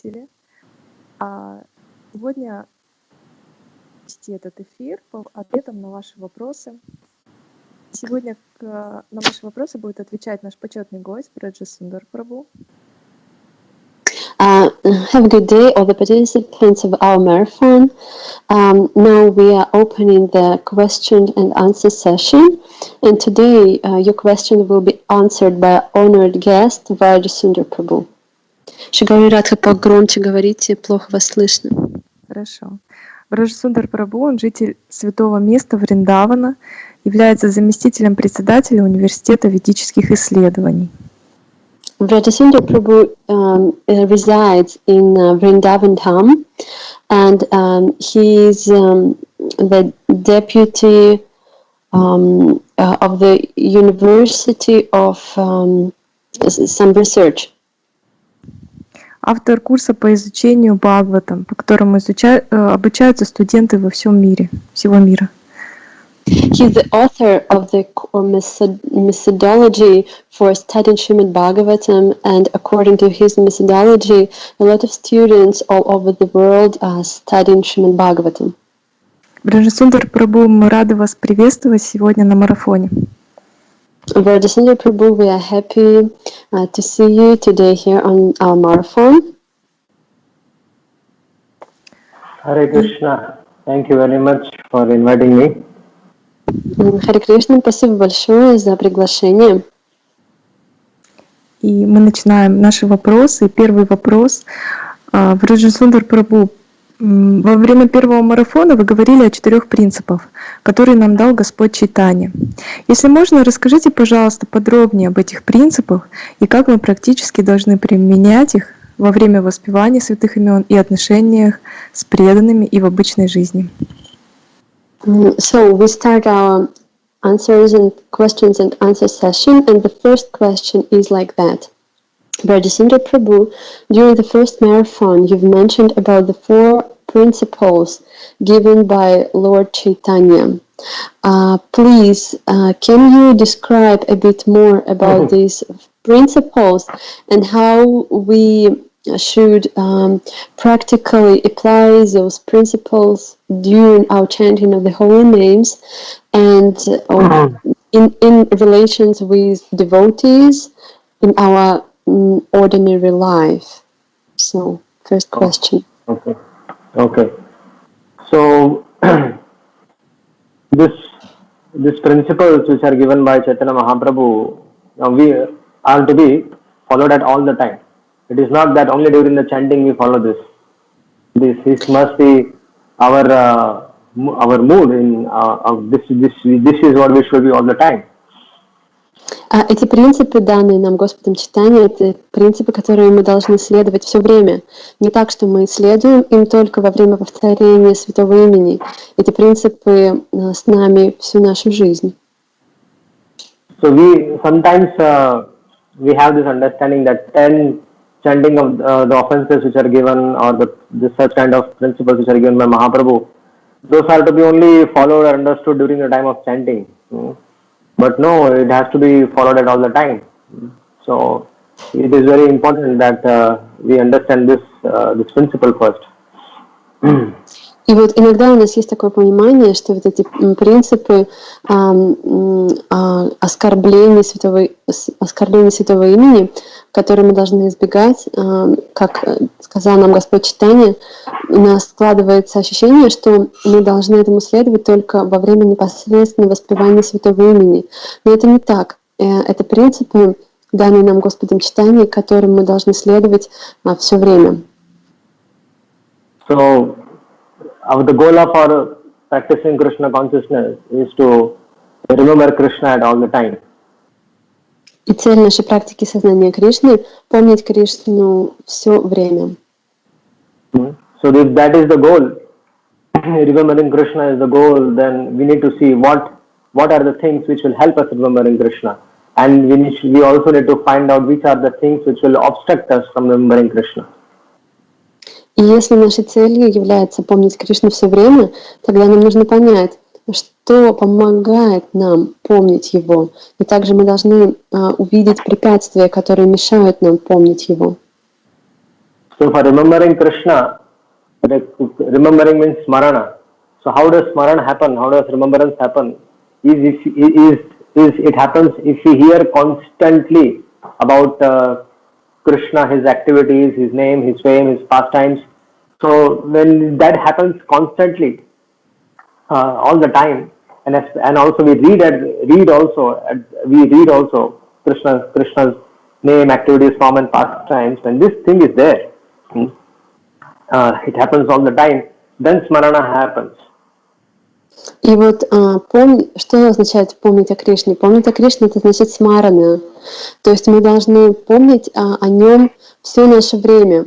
зрители. Сегодня вести этот эфир по ответам на ваши вопросы. Сегодня на ваши вопросы будет отвечать наш почетный гость Brajsundar Prabhu. Have a good day, all the participants of our marathon. Now we are opening the question and answer session, and today your question will be answered by honored guest Brajsundar Prabhu. Шигави Радха, погромче говорите, плохо вас слышно. Хорошо. Brajsundar Prabhu, он житель святого места Вриндавана, является заместителем председателя Университета ведических исследований. Brajsundar Prabhu resides in Vrindavan Dham, and he is the deputy of the University of some research. Автор курса по изучению Бхагаватам, по которому обучаются студенты во всем мире, всего мира. He is the author of the methodology for studying Srimad Bhagavatam, and according to his methodology, a lot of students all over the world are studying Srimad Bhagavatam. Brajsundar Prabhu, мы рады вас приветствовать сегодня на марафоне. Brajsundar Prabhu, we are happy to see you today here on our marathon. Hare Krishna, thank you very much for inviting me. Харе Кришна, спасибо большое за приглашение. И мы начинаем наши вопросы. Первый вопрос. Brajsundar Prabhu, во время первого марафона вы говорили о 4 принципах, которые нам дал Господь Чайтанья. Если можно, расскажите, пожалуйста, подробнее об этих принципах и как мы практически должны применять их во время воспевания святых имен и отношениях с преданными и в обычной жизни. So we start our answers and questions and answer session, and the first question is like that. Brajsundar Prabhu, during the first marathon, you've mentioned about the 4 principles given by Lord Chaitanya. Please, can you describe a bit more about these principles and how we should practically apply those principles during our chanting of the holy names and in relations with devotees in our ordinary life? So, first question. Okay. So, these principles which are given by Chaitanya Mahaprabhu, we are to be followed at all the time. It is not that only during the chanting we follow this. This must be our mood. This is what we should be all the time. Эти принципы, данные нам Господом Чайтаньей, это принципы, которые мы должны следовать все время. Не так, что мы следуем им только во время повторения святого имени. Эти принципы с нами всю нашу жизнь. So we sometimes we have this understanding that 10 chanting of the offenses which are given, or the such kind of principles which are given by Mahaprabhu, those are to be only followed or understood during the time of chanting. But no, it has to be followed at all the time. So it is very important that we understand this principle first. И вот иногда у нас есть такое понимание, что вот эти принципы оскорбления святого имени, которые мы должны избегать, как сказал нам Господь Чайтанья, у нас складывается ощущение, что мы должны этому следовать только во время непосредственного воспевания святого имени. Но это не так. Это принципы, данные нам Господом Чайтаньей, которым мы должны следовать все время. So, the goal of our practicing Krishna consciousness is to remember Krishna at all the time. И цель нашей практики сознания Кришны — помнить Кришну все время. So if that is the goal, remembering Krishna is the goal, then we need to see what are the things which will help us remembering Krishna, and we also need to find out which are the things which will obstruct us from remembering Krishna. И если нашей целью является помнить Кришну все время, тогда нам нужно понять, что помогает нам помнить Его. И также мы должны увидеть препятствия, которые мешают нам помнить Его. So for remembering Krishna, remembering means smarana. So how does smarana happen? How does remembrance happen? It happens if we hear constantly about Krishna, his activities, his name, his fame, his pastimes. So when that happens constantly, all the time, and also we read also Krishna's name, activities, form, and pastimes. When this thing is there, it happens all the time. Then smarana happens. И вот что означает помнить о Кришне? Помнить о Кришне — это значит смарана. То есть мы должны помнить о нем все наше время,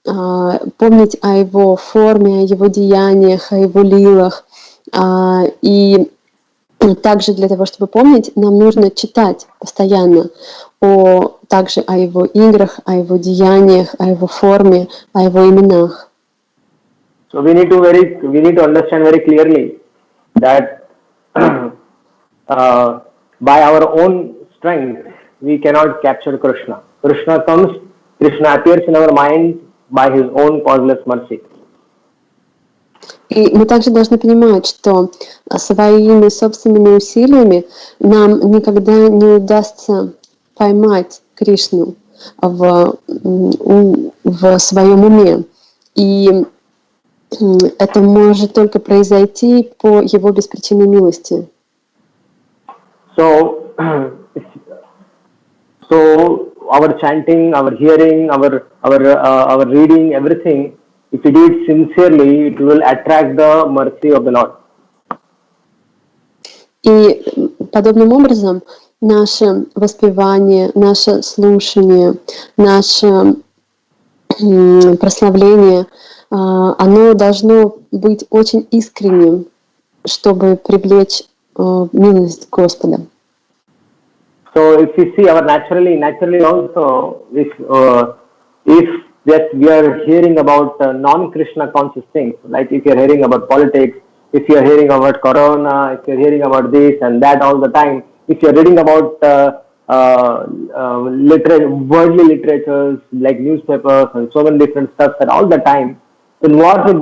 помнить о его форме, о его деяниях, о его лилах. И также для того, чтобы помнить, нам нужно читать постоянно также о его играх, о его деяниях, о его форме, о его именах. So we need to understand very clearly that by our own strength we cannot capture Krishna. Krishna appears in our mind by his own causeless mercy. И мы также должны понимать, что своими собственными усилиями нам никогда не удастся поймать Кришну в своем уме. И это может только произойти по его беспричинной милости. So our chanting, our hearing, our reading, everything, if we do it sincerely, it will attract the mercy of the Lord. И подобным образом наше воспевание, наше слушание, наше прославление, оно должно быть очень искренним, чтобы привлечь милость Господа. So if you see our naturally also, if just we are hearing about non-Krishna conscious things, like if you are hearing about politics, if you are hearing about corona, if you are hearing about this and that all the time, if you are reading about worldly literatures like newspapers and so many different stuff at all the time, then what is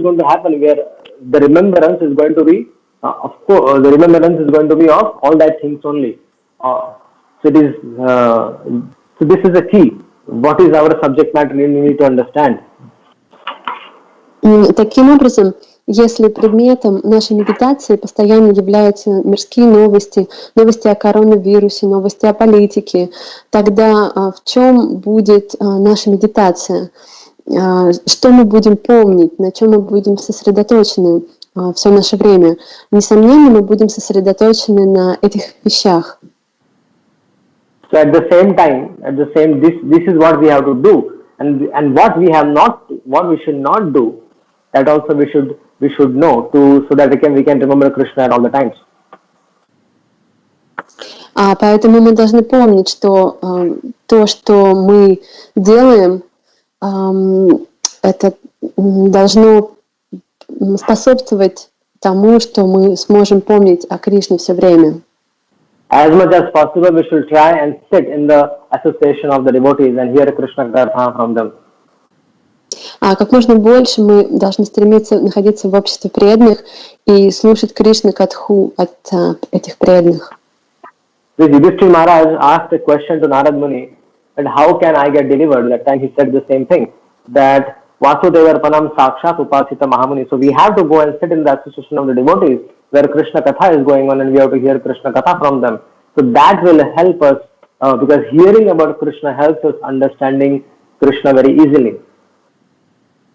going to happen? Where the remembrance is going to be, of course, the remembrance is going to be of all that things only. So this is the key. What is our subject matter? We need to understand. Таким образом, если предметом нашей медитации постоянно являются мирские новости, новости о коронавирусе, новости о политике, тогда в чем будет наша медитация? Что мы будем помнить, на чем мы будем сосредоточены все наше время? Несомненно, мы будем сосредоточены на этих вещах. So at the same time, this is what we have to do, and what we should not do, that also we should know so that we can remember Krishna at all the times. Поэтому мы должны помнить, что то, что мы делаем, это должно способствовать тому, что мы сможем помнить о Кришне все время. As much as possible, we should try and sit in the association of the devotees and hear Krishna Katha from them. Как можно больше мы должны стремиться находиться в обществе преданных и слушать Кришна Катху от этих преданных. Yudhishthira Maharaj asked a question to Narad Muni, that how can I get delivered? That time he said the same thing, that Vasudevarpanam Sakshat Upasita Mahamuni. So we have to go and sit in the association of the devotees where Krishna Katha is going on, and we have to hear Krishna Katha from them. So that will help us, because hearing about Krishna helps us understanding Krishna very easily.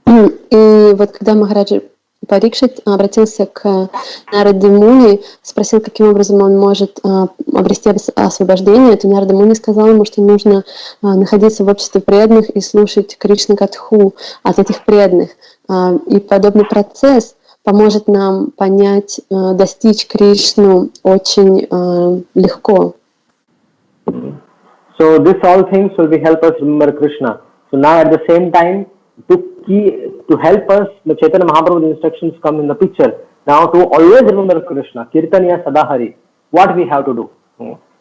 И вот когда Махараджа Парикшит обратился к Нараде Муни, спросил, каким образом он может обрести освобождение, то Нарада Муни сказал ему, что нужно находиться в обществе преданных и слушать Кришна Катху от этих преданных. И подобный процесс поможет нам понять, достичь Кришну очень легко. So this all things will be help us remember Krishna. So now at the same time, to help us, the Chaitanya Mahaprabhu's instructions come in the picture. Now to always remember Krishna, Kirtaniya Sadahari, what we have to do.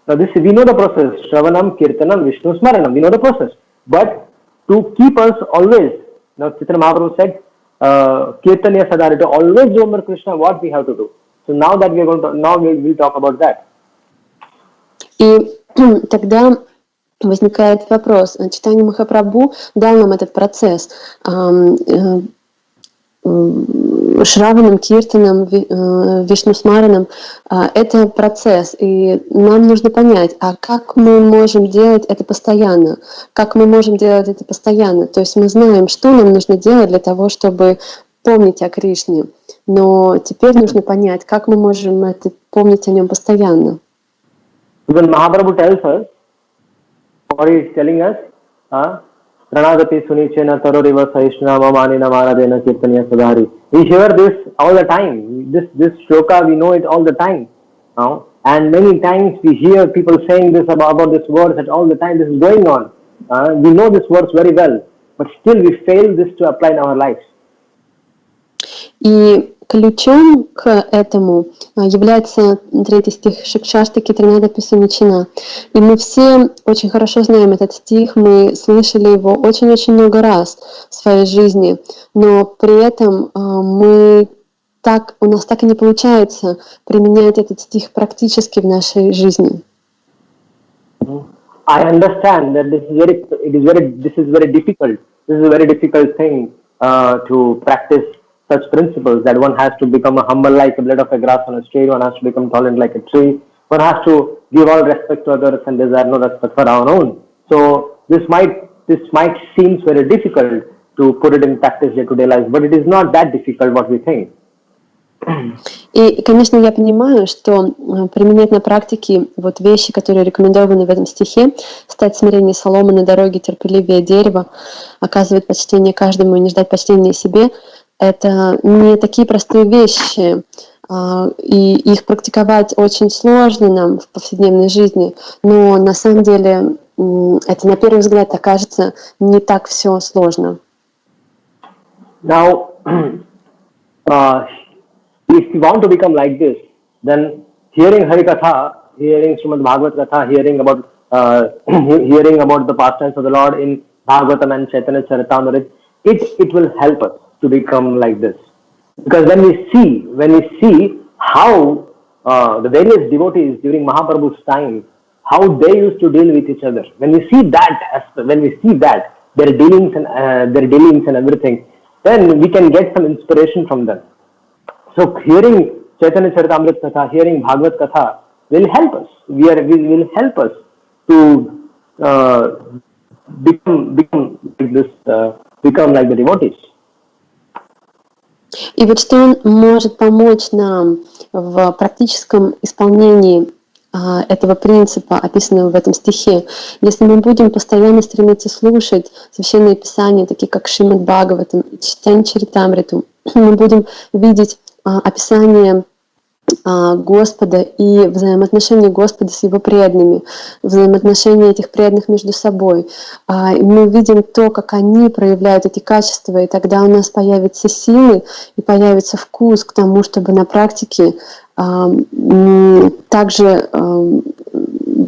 Now this, we know the process, Shravanam, Kirtanam, Vishnu Smaranam, we know the process. But to keep us always. Now, Chaitanya Mahaprabhu said, Kirtanya Sadari, to always remember Krishna, what we have to do. So now that we are going to, now we'll talk about that. И тогда возникает вопрос. Чайтанья Махапрабху дал нам этот процесс. Шраванам, Киртанам, Вишнусмаранам — это процесс, и нам нужно понять, а как мы можем делать это постоянно? Как мы можем делать это постоянно? То есть мы знаем, что нам нужно делать для того, чтобы помнить о Кришне, но теперь нужно понять, как мы можем это помнить о нем постоянно. When Mahaprabhu tells us, what he is telling us, Pranagati Sunichena Taroriva Saishna Mamanina Maradena Kirtanya Sadhari. We hear this all the time. This shloka, we know it all the time. And many times we hear people saying this about this verse that all the time this is going on. We know this verse very well, but still we fail this to apply in our lives. И ключом к этому является 3 стих Шикшаштаки Тринадапи Суничина. И мы все очень хорошо знаем этот стих, мы слышали его очень-очень много раз в своей жизни, но при этом у нас так и не получается применять этот стих практически в нашей жизни. I understand that this is very difficult. This is a very difficult thing to practice such principles, that one has to become humble like a blade of a grass on a tree, one has to become tolerant like a tree, one has to give all respect to others and desire no respect for our own. So this might seem very difficult to put it in practice day-to-day life, but it is not that difficult what we think. И, конечно, я понимаю, что применять на практике вот вещи, которые рекомендованы в этом стихе, стать смирение соломы на дороге, терпеливее дерева, оказывать почтение каждому и не ждать почтения себе, это не такие простые вещи, и их практиковать очень сложно нам в повседневной жизни, но на самом деле это на первый взгляд окажется не так все сложно. Now, if you want to become like this, then hearing Harikatha, hearing Srimad Bhagavad Katha, hearing about the pastimes of the Lord in Bhagavatam and Chaitanya Charitamrita, it will help us to become like this. Because when we see how the various devotees during Mahaprabhu's time, how they used to deal with each other, when we see that their dealings and everything, then we can get some inspiration from them. So hearing Chaitanya Charitamrita Katha, hearing Bhagavad Katha will help us. Will help us to become like the devotees. И вот что может помочь нам в практическом исполнении этого принципа, описанного в этом стихе, если мы будем постоянно стремиться слушать священные писания, такие как Шримад Бхагаватам и Чайтанья Чаритамриту, мы будем видеть описание Господа и взаимоотношения Господа с Его преданными, взаимоотношения этих преданных между собой. Мы видим то, как они проявляют эти качества, и тогда у нас появятся силы и появится вкус к тому, чтобы на практике также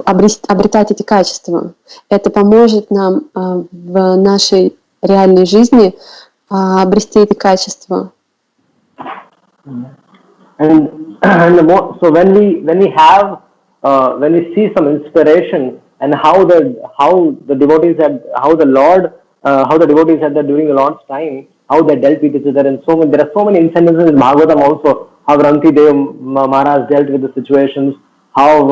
обретать эти качества. Это поможет нам в нашей реальной жизни обрести эти качества. So when we see some inspiration and how the devotees had during the Lord's time, how they dealt with each other, and there are so many instances in Bhagavatam also, how Ranti Dev Maharaj dealt with the situations, how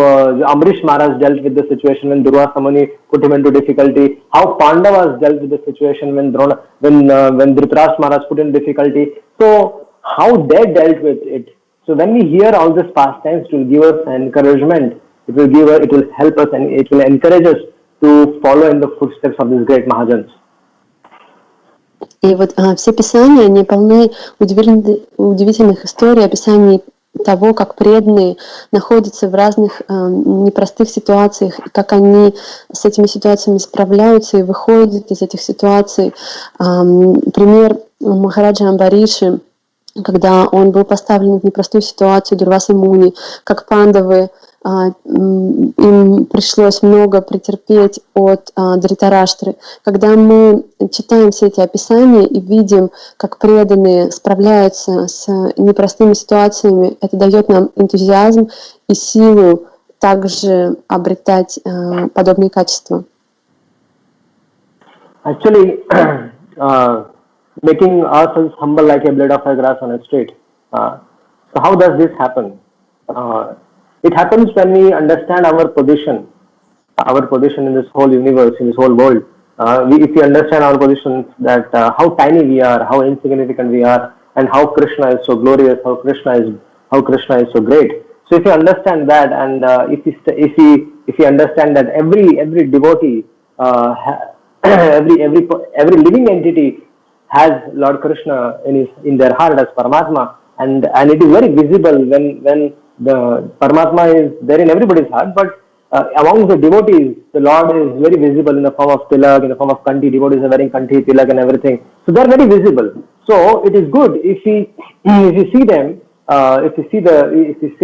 Amrish Maharaj dealt with the situation when Durvasa Muni put him into difficulty, how Pandavas dealt with the situation when Dhritarashtra Maharaj put in difficulty. So how they dealt with it. So when we hear all these pastimes, it will give us encouragement. It will help us and it will encourage us to follow in the footsteps of these great Mahajans. И вот все писания, они полны удивительных историй, описаний того, как преданные находятся в разных непростых ситуациях, и как они с этими ситуациями справляются и выходят из этих ситуаций. Пример Махараджа Амбариши, когда он был поставлен в непростую ситуацию Дурваса Муни, как пандавы им пришлось много претерпеть от Дритараштры. Когда мы читаем все эти описания и видим, как преданные справляются с непростыми ситуациями, это дает нам энтузиазм и силу также обретать подобные качества. Actually, making ourselves humble like a blade of grass on a street. So how does this happen? It happens when we understand our position in this whole universe, in this whole world. If we understand our position, that how tiny we are, how insignificant we are, and how Krishna is so glorious, how Krishna is so great. So if you understand that, and if you understand that every devotee, every living entity has Lord Krishna in their heart as Paramatma, and it is very visible when the Paramatma is there in everybody's heart, but among the devotees, the Lord is very visible in the form of tilak, in the form of kanti. Devotees are wearing kanti, tilak, and everything. So they are very visible. So it is good if you see them, if you see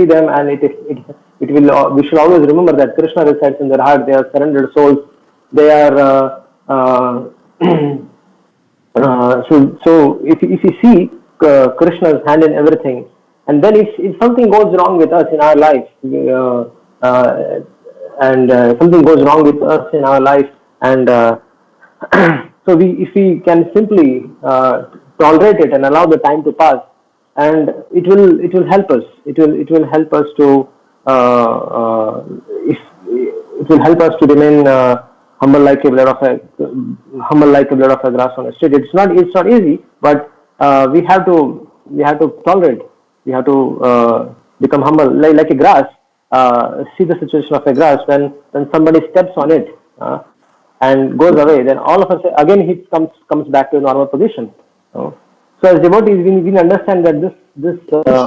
them, and it will. We should always remember that Krishna resides in their heart. They are surrendered souls. They are. So if you see Krishna's hand in everything, and then if something goes wrong with us in our life, something goes wrong with us in our life, and so if we can simply tolerate it and allow the time to pass, and it will help us. It will help us to if it will help us to remain humble like a blade of a grass on a street. It's not easy, but we have to tolerate. We have to become humble like a grass. See the situation of a grass when somebody steps on it and goes away, then all of us again he comes back to a normal position. So as devotees, we understand that this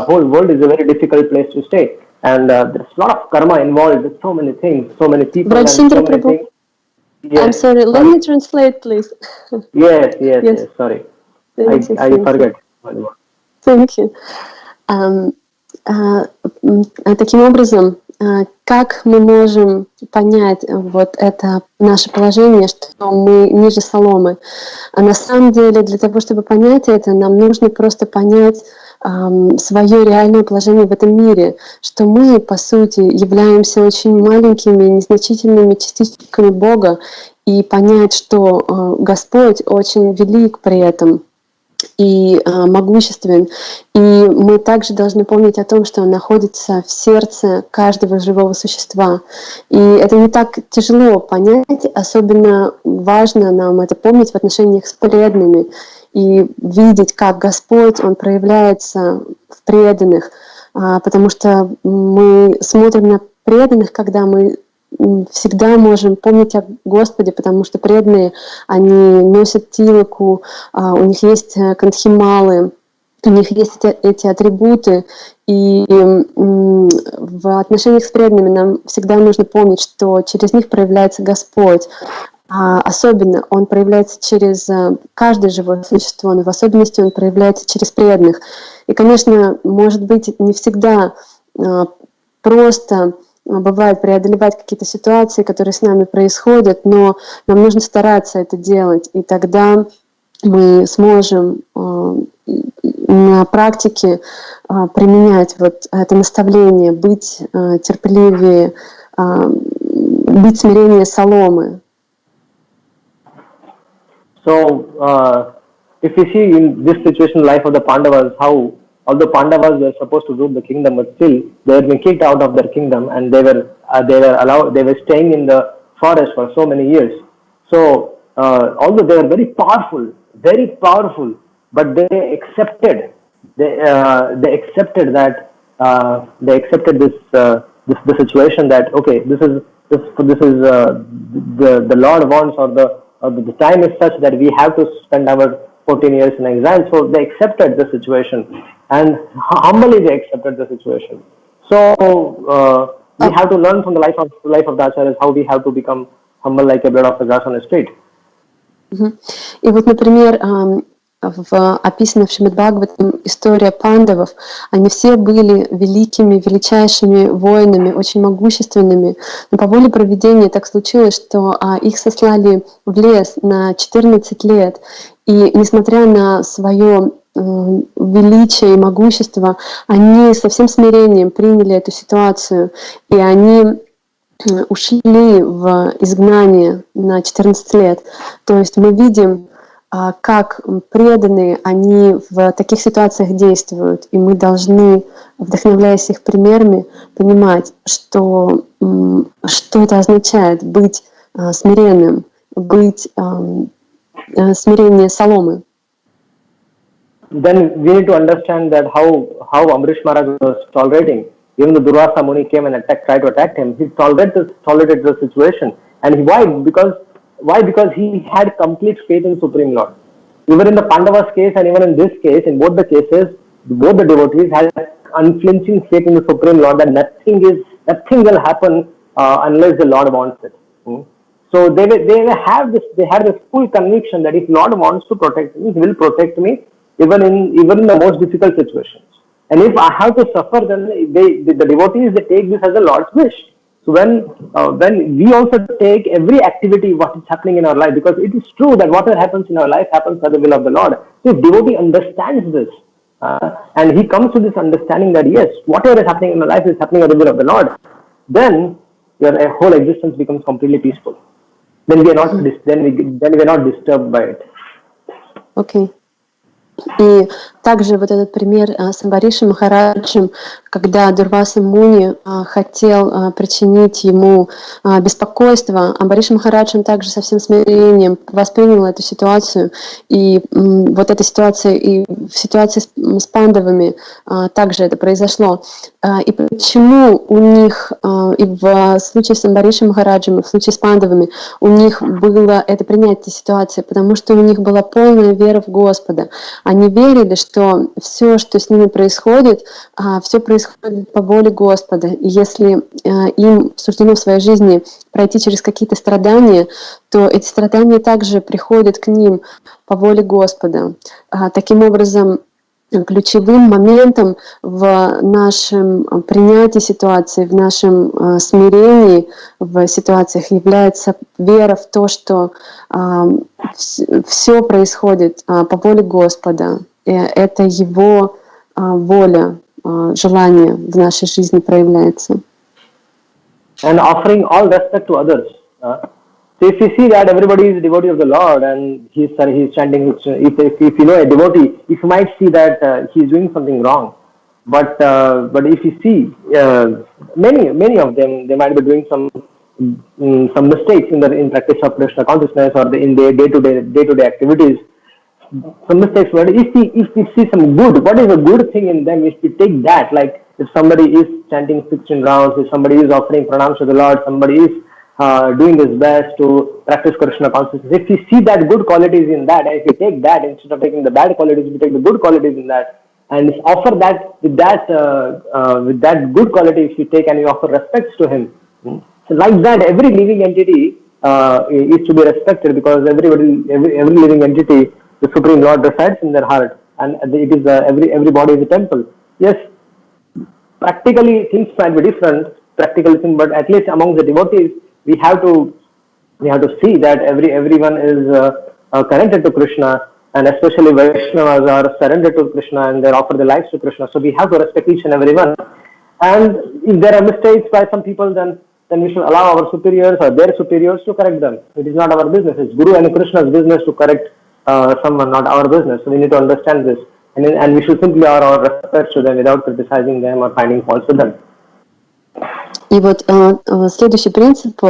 whole world is a very difficult place to stay, and there's a lot of karma involved with so many things, so many people, and so many things. Yes, I'm sorry. Let me translate, please. Yes. Sorry, I forget. Thank you. Таким образом, как мы можем понять вот это наше положение, что мы ниже соломы? А на самом деле, для того, чтобы понять это, нам нужно просто понять свое реальное положение в этом мире, что мы, по сути, являемся очень маленькими, незначительными частичками Бога, и понять, что Господь очень велик при этом и могуществен. И мы также должны помнить о том, что Он находится в сердце каждого живого существа. И это не так тяжело понять, особенно важно нам это помнить в отношениях с преданными и видеть, как Господь, Он проявляется в преданных, потому что мы смотрим на преданных, когда мы всегда можем помнить о Господе, потому что преданные, они носят тилаку, у них есть кандхималы, у них есть эти атрибуты, и в отношениях с преданными нам всегда нужно помнить, что через них проявляется Господь. Особенно Он проявляется через каждое живое существо, но в особенности Он проявляется через преданных. И, конечно, может быть, не всегда просто бывает преодолевать какие-то ситуации, которые с нами происходят, но нам нужно стараться это делать, и тогда мы сможем на практике применять вот это наставление, быть терпеливее, быть смиреннее соломы. So, if you see in this situation, life of the Pandavas, how although Pandavas were supposed to rule the kingdom, but still they were being kicked out of their kingdom, and they were staying in the forest for so many years. So, although they were very powerful, but they accepted the situation that okay, this is the Lord wants, or the time is such that we have to spend our 14 years in exile. So they accepted the situation, and humbly they accepted the situation. So we have to learn from the life of the Acharyas how we have to become humble like a blade of grass on a street. И вот, например, описана в Шримад Бхагаватам история пандавов. Они все были великими, величайшими воинами, очень могущественными. Но по воле провидения так случилось, что их сослали в лес на 14 лет. И несмотря на свое величие и могущество, они со всем смирением приняли эту ситуацию, и они ушли в изгнание на 14 лет. То есть мы видим, как преданные они в таких ситуациях действуют, и мы должны, вдохновляясь их примерами, понимать, что это означает быть смиренным, быть смирение соломы. Then we need to understand that how Ambrish Maharaj was tolerating. Even the Durvasa Muni came and tried to attack him. He tolerated the situation. And why? Because he had complete faith in Supreme Lord. Even in the Pandavas case and even in this case, in both the cases, both the devotees had unflinching faith in the Supreme Lord that nothing will happen unless the Lord wants it. So they had this full conviction that if Lord wants to protect me, He will protect me even in the most difficult situations. And if I have to suffer, then the devotees, they take this as the Lord's wish. So when we also take every activity, what is happening in our life, because it is true that whatever happens in our life happens by the will of the Lord. So if devotee understands this, and he comes to this understanding that yes, whatever is happening in my life is happening by the will of the Lord, then your whole existence becomes completely peaceful. Then we are not disturbed by it. Okay. И также вот этот пример с Амбаришем Махараджем, когда Дурваса Муни хотел причинить ему беспокойство, Амбариш Махарадж, он также со всем смирением воспринял эту ситуацию, и вот эта ситуация, и в ситуации с пандавами также это произошло. И почему у них, и в случае с Амбаришем Махараджем, и в случае с пандавами, у них было это принятие ситуации, потому что у них была полная вера в Господа. Они верили, что все, что с ними происходит, все происходит по воле Господа. И если им суждено в своей жизни пройти через какие-то страдания, то эти страдания также приходят к ним по воле Господа. Таким образом, ключевым моментом в нашем принятии ситуации, в нашем смирении в ситуациях является вера в то, что все происходит по воле Господа. И это Его воля, желание в нашей жизни проявляется. And offering all respect to others. So if you see that everybody is a devotee of the Lord and he's chanting, if you know a devotee, if you might see that he's doing something wrong, but if you see many of them, they might be doing some mistakes in practice of Krishna consciousness or in their day-to-day activities. Some mistakes. But if we see some good, what is a good thing in them? If we take that, like if somebody is chanting 16 rounds, if somebody is offering pranams to the Lord, somebody is doing his best to practice Krishna consciousness. If we see that good qualities in that, and if we take that instead of taking the bad qualities, we take the good qualities in that, and offer that with that good quality, if we take and we offer respects to him. So like that, every living entity is to be respected, because every living entity, the Supreme Lord resides in their heart, and it is every body is a temple. Yes, practically things might be different, but at least among the devotees, we have to see that everyone is connected to Krishna, and especially Vaishnavas are surrendered to Krishna and they offer their lives to Krishna. So we have to respect each and everyone. And if there are mistakes by some people, then we should allow our superiors or their superiors to correct them. It is not our business. It's Guru and Krishna's business to correct someone, not our business. So we need to understand this, and we should simply offer our respect to them without criticizing them or finding faults with them. И вот следующий принцип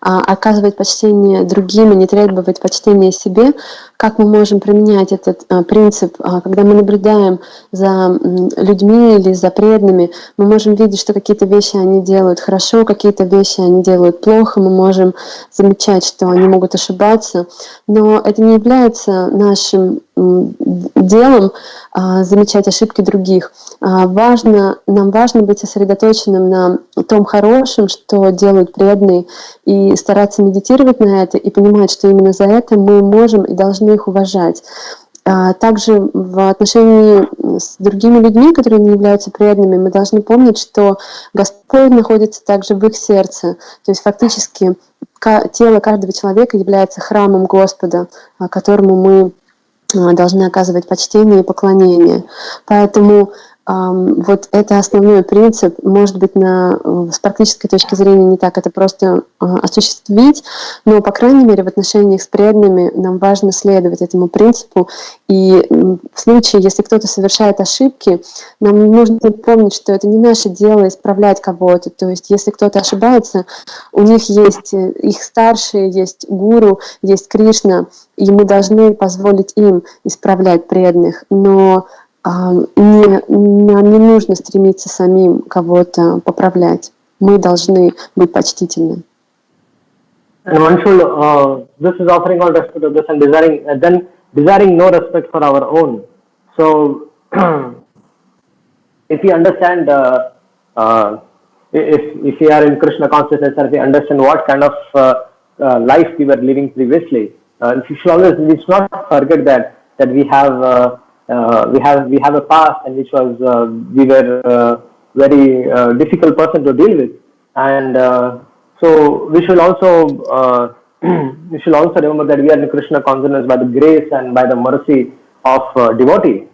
оказывать почтение другим и не требовать почтения себе. Как мы можем применять этот принцип, когда мы наблюдаем за людьми или за преданными, мы можем видеть, что какие-то вещи они делают хорошо, какие-то вещи они делают плохо, мы можем замечать, что они могут ошибаться, но это не является нашим делом замечать ошибки других. Нам важно быть сосредоточенным на том хорошем, что делают преданные, и стараться медитировать на это, и понимать, что именно за это мы можем и должны должны их уважать. Также в отношении с другими людьми, которые не являются преданными, мы должны помнить, что Господь находится также в их сердце. То есть фактически тело каждого человека является храмом Господа, которому мы должны оказывать почтение и поклонение. Поэтому вот это основной принцип. Может быть, с практической точки зрения не так это просто осуществить, но, по крайней мере, в отношениях с преданными нам важно следовать этому принципу. И в случае, если кто-то совершает ошибки, нам нужно помнить, что это не наше дело исправлять кого-то. То есть, если кто-то ошибается, у них есть их старшие, есть гуру, есть Кришна, и мы должны позволить им исправлять преданных. Но нам не нужно стремиться самим кого-то поправлять. Мы должны быть почтительны. And one should, this is offering all respect to this and desiring no respect for our own. So, if we understand, if we are in Krishna consciousness, or if we understand what kind of life we were living previously, we should not forget that we have a past and which was we were very difficult person to deal with, and so we should also remember that we are in Krishna consciousness by the grace and by the mercy of devotee.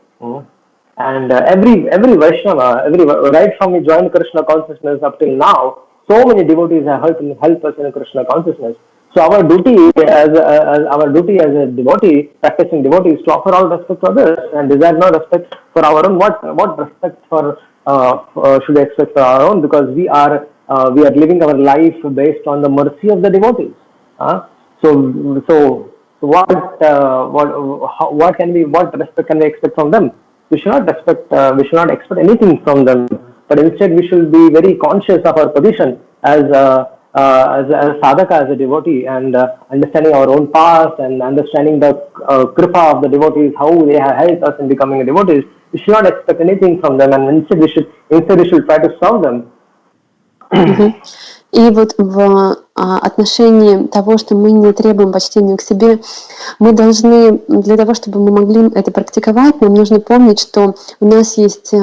And every Vaishnava, right from we joined Krishna consciousness up till now, so many devotees have helped us in Krishna consciousness. So our duty as a devotee, practicing devotee, is to offer all respect to others and desire no respect for our own. What respect should we expect for our own? Because we are living our life based on the mercy of the devotees. So what respect can we expect from them? We should not expect anything from them, but instead we should be very conscious of our position as a sadhaka, as a devotee, and understanding our own past and understanding the kripa of the devotees, how they have helped us in becoming a devotees. We should not expect anything from them, and instead we should try to serve them. И вот в отношении того, что мы не требуем почтения к себе, мы должны, для того, чтобы мы могли это практиковать, нам нужно помнить, что у нас есть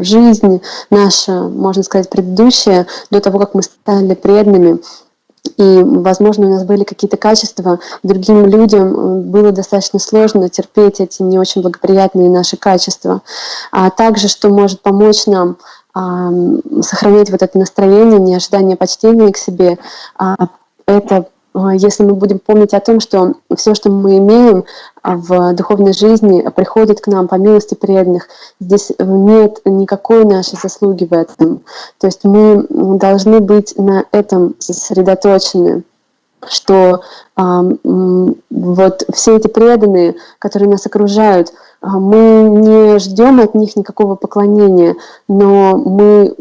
жизнь наша, можно сказать, предыдущая, до того, как мы стали преданными. И, возможно, у нас были какие-то качества, другим людям было достаточно сложно терпеть эти не очень благоприятные наши качества. А также, что может помочь нам сохранять вот это настроение, не ожидание почтения к себе, это если мы будем помнить о том, что все, что мы имеем в духовной жизни, приходит к нам по милости преданных. Здесь нет никакой нашей заслуги в этом. То есть мы должны быть на этом сосредоточены, что вот все эти преданные, которые нас окружают, мы не ждем от них никакого поклонения, но мы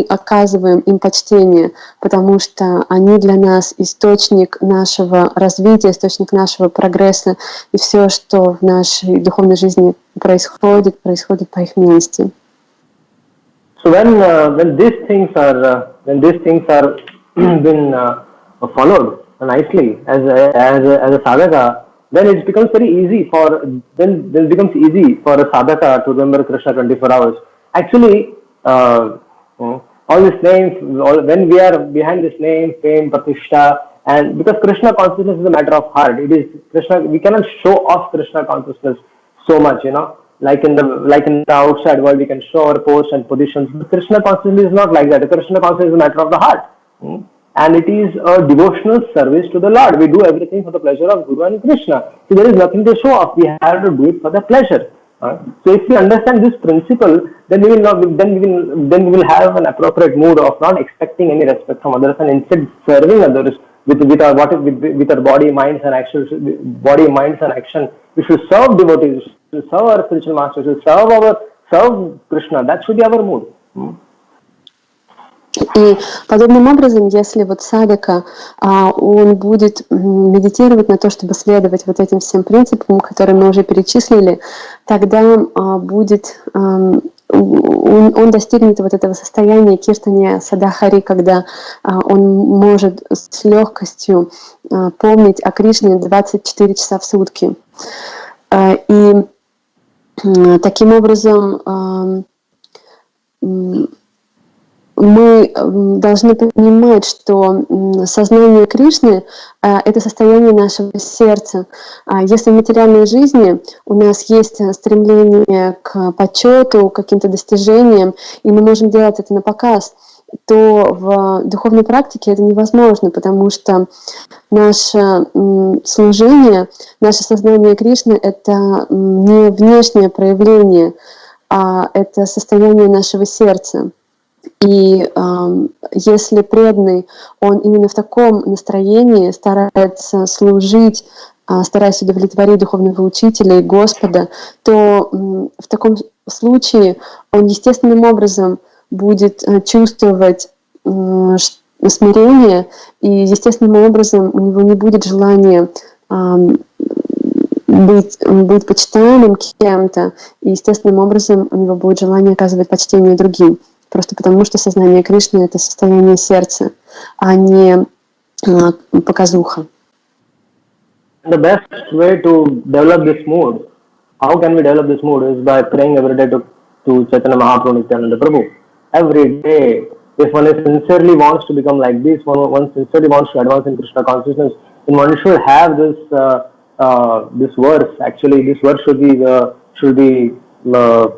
оказываем им почтение, потому что они для нас источник нашего развития, источник нашего прогресса, и все, что в нашей духовной жизни происходит по их милости. So when these things are been followed nicely as a sadhaka, then it becomes easy for a sadhaka to remember Krishna 24 hours. Actually, all these names, when we are behind this name, fame, pratishtha, and because Krishna consciousness is a matter of heart, it is Krishna. We cannot show off Krishna consciousness so much, like in the outside world, we can show our posts and positions. But Krishna consciousness is not like that. Krishna consciousness is a matter of the heart. And it is a devotional service to the Lord. We do everything for the pleasure of Guru and Krishna. So there is nothing to show off. We have to do it for the pleasure. So if we understand this principle, then we will have an appropriate mood of not expecting any respect from others and instead serving others with our body, minds, and action. We should serve devotees. We should serve our spiritual masters. We should serve Krishna. That should be our mood. И подобным образом, если вот садхака, он будет медитировать на то, чтобы следовать вот этим всем принципам, которые мы уже перечислили, тогда будет он достигнет вот этого состояния киртания садахари, когда он может с легкостью помнить о Кришне 24 часа в сутки. И таким образом мы должны понимать, что сознание Кришны — это состояние нашего сердца. Если в материальной жизни у нас есть стремление к почету, к каким-то достижениям, и мы можем делать это на показ, то в духовной практике это невозможно, потому что наше служение, наше сознание Кришны — это не внешнее проявление, а это состояние нашего сердца. И если преданный, он именно в таком настроении старается служить, стараясь удовлетворить духовного учителя и Господа, то в таком случае он естественным образом будет чувствовать смирение, и естественным образом у него не будет желания быть почитаемым кем-то, и естественным образом у него будет желание оказывать почтение другим. Просто потому, что сознание Кришны — это состояние сердца, а не показуха. The best way to develop this mood, how can we develop this mood, is by praying every day to Chaitanya Mahaprabhu Nityananda Prabhu. Every day, if one is sincerely wants to become like this, one sincerely wants to advance in Krishna consciousness, then one should have this verse. Actually, this verse should be the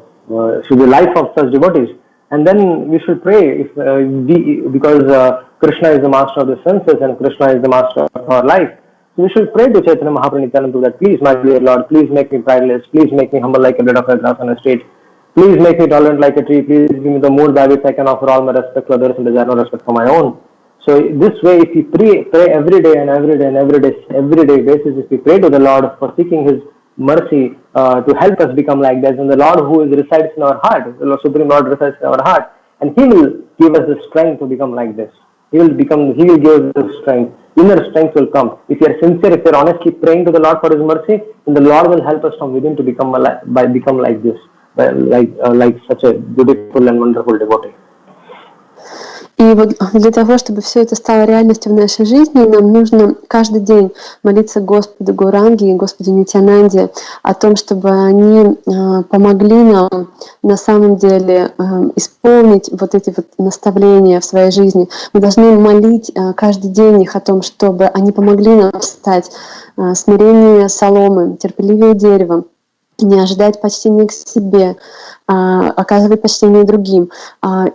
life of such devotees. And then we should pray because Krishna is the master of the senses and Krishna is the master of our life. So we should pray to Chaitanya Mahaprabhu Nityananda that, please, my dear Lord, please make me prideless, please make me humble like a blade of grass on a stage, please make me tolerant like a tree, please give me the mood by which I can offer all my respect to others and desire no respect for my own. So this way, if we pray every day and every day basis, if we pray to the Lord for seeking His mercy to help us become like this, and the Lord who resides in our heart, the Supreme Lord resides in our heart, and He will give us the strength to become like this. He will give us the strength. Inner strength will come. If you are sincere, if you are honestly praying to the Lord for His mercy, then the Lord will help us from within to become like this, like such a beautiful and wonderful devotee. И вот для того, чтобы все это стало реальностью в нашей жизни, нам нужно каждый день молиться Господу Гауранге и Господу Нитьянанде о том, чтобы они помогли нам на самом деле исполнить вот эти вот наставления в своей жизни. Мы должны молить каждый день их о том, чтобы они помогли нам стать смиреннее соломы, терпеливее деревом, не ожидать почтения к себе, оказывать почтение другим.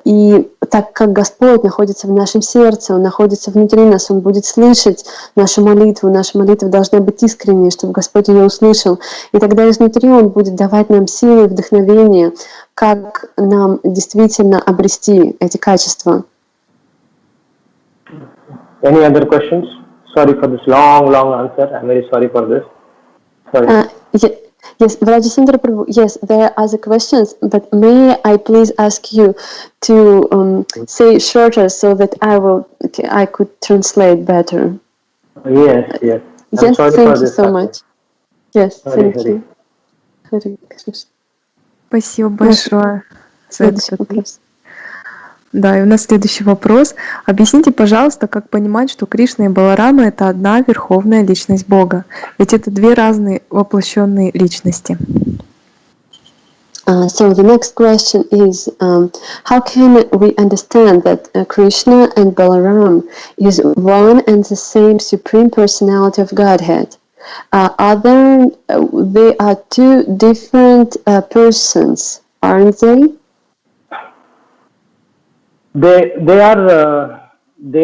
И так как Господь находится в нашем сердце, Он находится внутри нас, Он будет слышать нашу молитву. Наши молитвы должны быть искренние, чтобы Господь ее услышал. И тогда изнутри Он будет давать нам силы и вдохновение, как нам действительно обрести эти качества. Any other questions? Sorry for this long answer. I'm very sorry for this. Sorry. Yes, Brajsundar Prabhu, yes, there are other questions, but may I please ask you to say shorter so that I could translate better. Yes. Yes, thank you so much. Yes, thank you. Спасибо большое за этот вопрос. Да, и у нас следующий вопрос. Объясните, пожалуйста, как понимать, что Кришна и Баларама — это одна верховная личность Бога? Ведь это две разные воплощенные личности. So the next question is, how can we understand that Krishna and Balaram is one and the same Supreme Personality of Godhead? They are two different persons, aren't they? They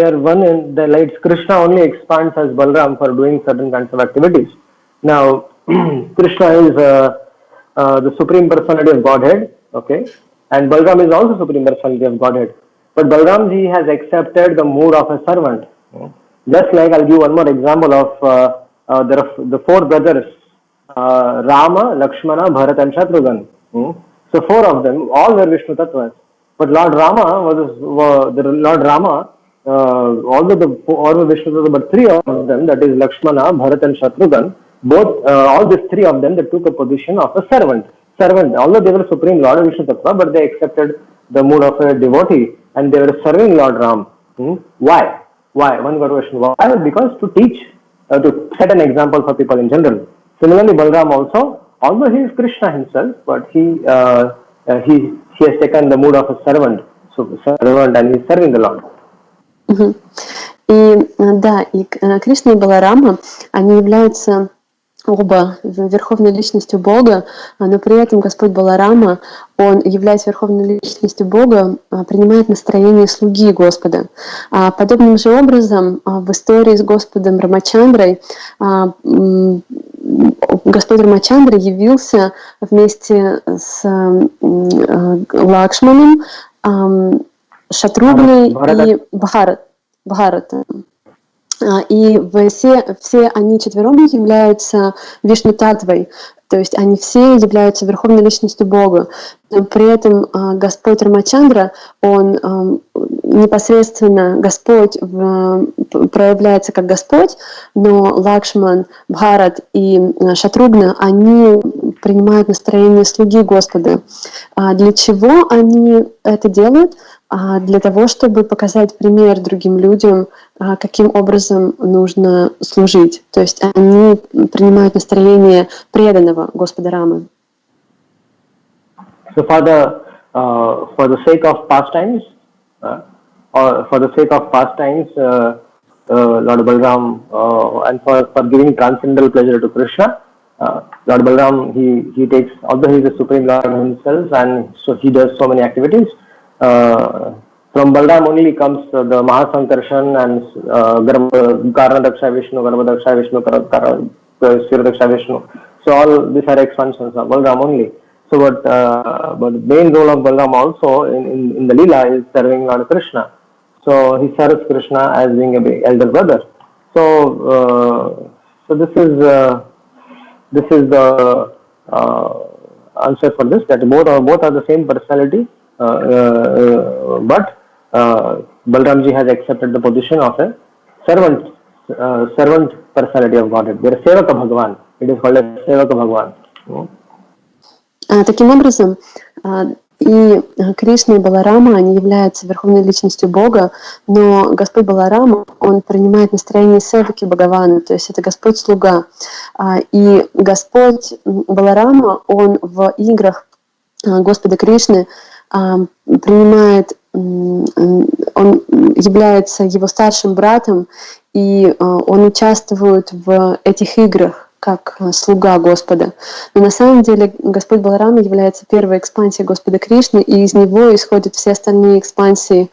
are one in the lights. Krishna only expands as Balaram for doing certain kinds of activities. Now, Krishna is the Supreme Personality of Godhead, okay, and Balaram is also Supreme Personality of Godhead. But Balaram ji has accepted the mood of a servant. Just like I'll give one more example of the four brothers, Rama, Lakshmana, Bharat, and Shatrughan. So four of them, all were Vishnu Tattvas. But Lord Rama although the Vishnu Tattva, but three of them, that is Lakshmana, Bharat, and Shatrughan, all these three of them, they took a position of a servant. servant. Although they were Supreme Lord Vishnu Tattva, but they accepted the mood of a devotee and they were serving Lord Ram. Why? Why? One good question. Why? Because to teach, to set an example for people in general. Similarly, Balram also, although he is Krishna himself, but he has taken the mood of a servant, so servant, and he is serving the Lord. Мгм. И да, и Кришна и Баларама, они являются оба верховной личностью Бога, но при этом Господь Баларама, он, являясь верховной личностью Бога, принимает настроение слуги Господа. Подобным же образом в истории с Господом Рамачандрой Господь Рамачандра явился вместе с Лакшманом, Шатругной и Бхаратом. И все они четвером являются Вишну-татвой, то есть они все являются верховной личностью Бога. Но при этом Господь Рамачандра, он непосредственно Господь проявляется как Господь, но Лакшман, Бхарат и Шатругна, они принимают настроение слуги Господа. Для чего они это делают? Для того, чтобы показать пример другим людям, каким образом нужно служить. То есть они принимают настроение преданного Господа Рамы. So for the sake of pastimes, Lord Balram, and for giving transcendental pleasure to Krishna, Lord Balram, he takes, although he is the Supreme Lord himself, and so he does so many activities. From Balram only comes the Mahasankarshan and Karnadaksha Vishnu, Garbhadaksha Vishnu, Siradaksha Vishnu. So all these are expansions of Balram only. So but the main role of Balram also in the Leela is serving Lord Krishna. So he serves Krishna as being an elder brother. So this is the answer for this, that both are the same personality, but Balramji has accepted the position of a servant personality of Godhead. They are Sevaka Bhagavan. It is called as Sevaka Bhagavan. Таким образом, и Кришна, и Баларама, они являются верховной личностью Бога, но Господь Баларама, он принимает настроение Севаки Бхагавана, то есть это Господь-слуга. И Господь Баларама, он в играх Господа Кришны принимает, он является его старшим братом, и он участвует в этих играх как слуга Господа. Но на самом деле Господь Баларама является первой экспансией Господа Кришны, и из него исходят все остальные экспансии,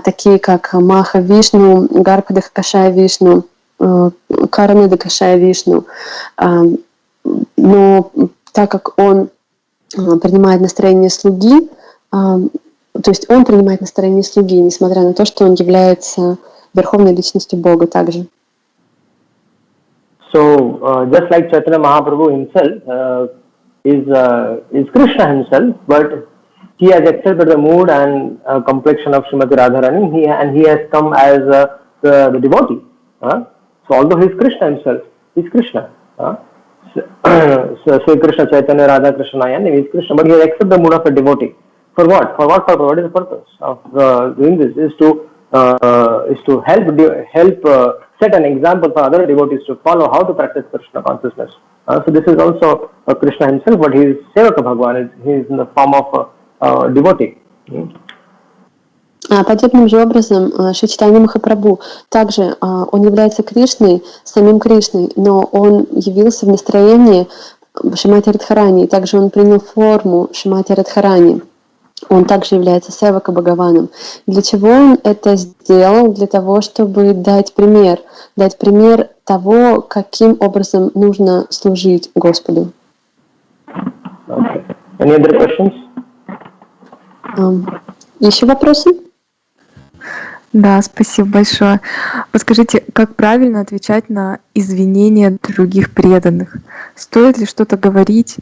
такие как Маха Вишну, Гарпада Кашая Вишну, Каранада Кашая Вишну. Но так как он принимает настроение слуги, то есть он принимает настроение слуги, несмотря на то, что он является верховной личностью Бога также. So just like Chaitanya Mahaprabhu himself is Krishna himself, but he has accepted the mood and complexion of Srimati Radharani, and he has come as the devotee. So although he is Krishna himself, he is Krishna. So Krishna Chaitanya Radha Krishna and he is Krishna, but he has accepted the mood of a devotee. For what? For what purpose? What is the purpose of doing this? Is to help set an example for other devotees to follow how to practice Krishna consciousness. So this is also Krishna himself, but he is Sevaka Bhagavan. He is in the form of a devotee. Подобным же образом Шри Чайтанья Махапрабху также он является Кришной, самим Кришной, но он явился в настроении Шримати Радхарани, и также он принял форму Шримати Радхарани. Он также является Севака Бхагаваном. Для чего он это сделал? Для того, чтобы дать пример того, каким образом нужно служить Господу. Okay. Any other questions? Еще вопросы? Да, спасибо большое. Вот скажите, как правильно отвечать на извинения других преданных? Стоит ли что-то говорить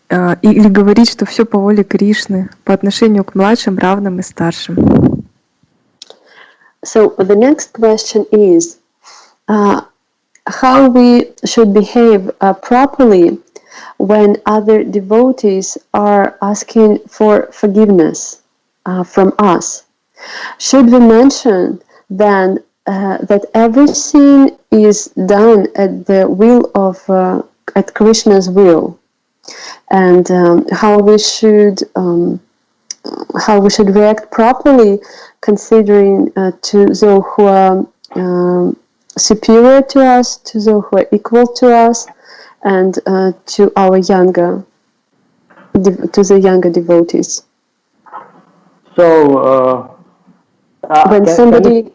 или говорить, что все по воле Кришны по отношению к младшим, равным и старшим? So the next question is how we should behave properly when other devotees are asking for forgiveness from us. Should we mention then that everything is done at the will of at Krishna's will, and how we should react properly, considering to those who are superior to us, to those who are equal to us, and to our younger devotees. So, When can somebody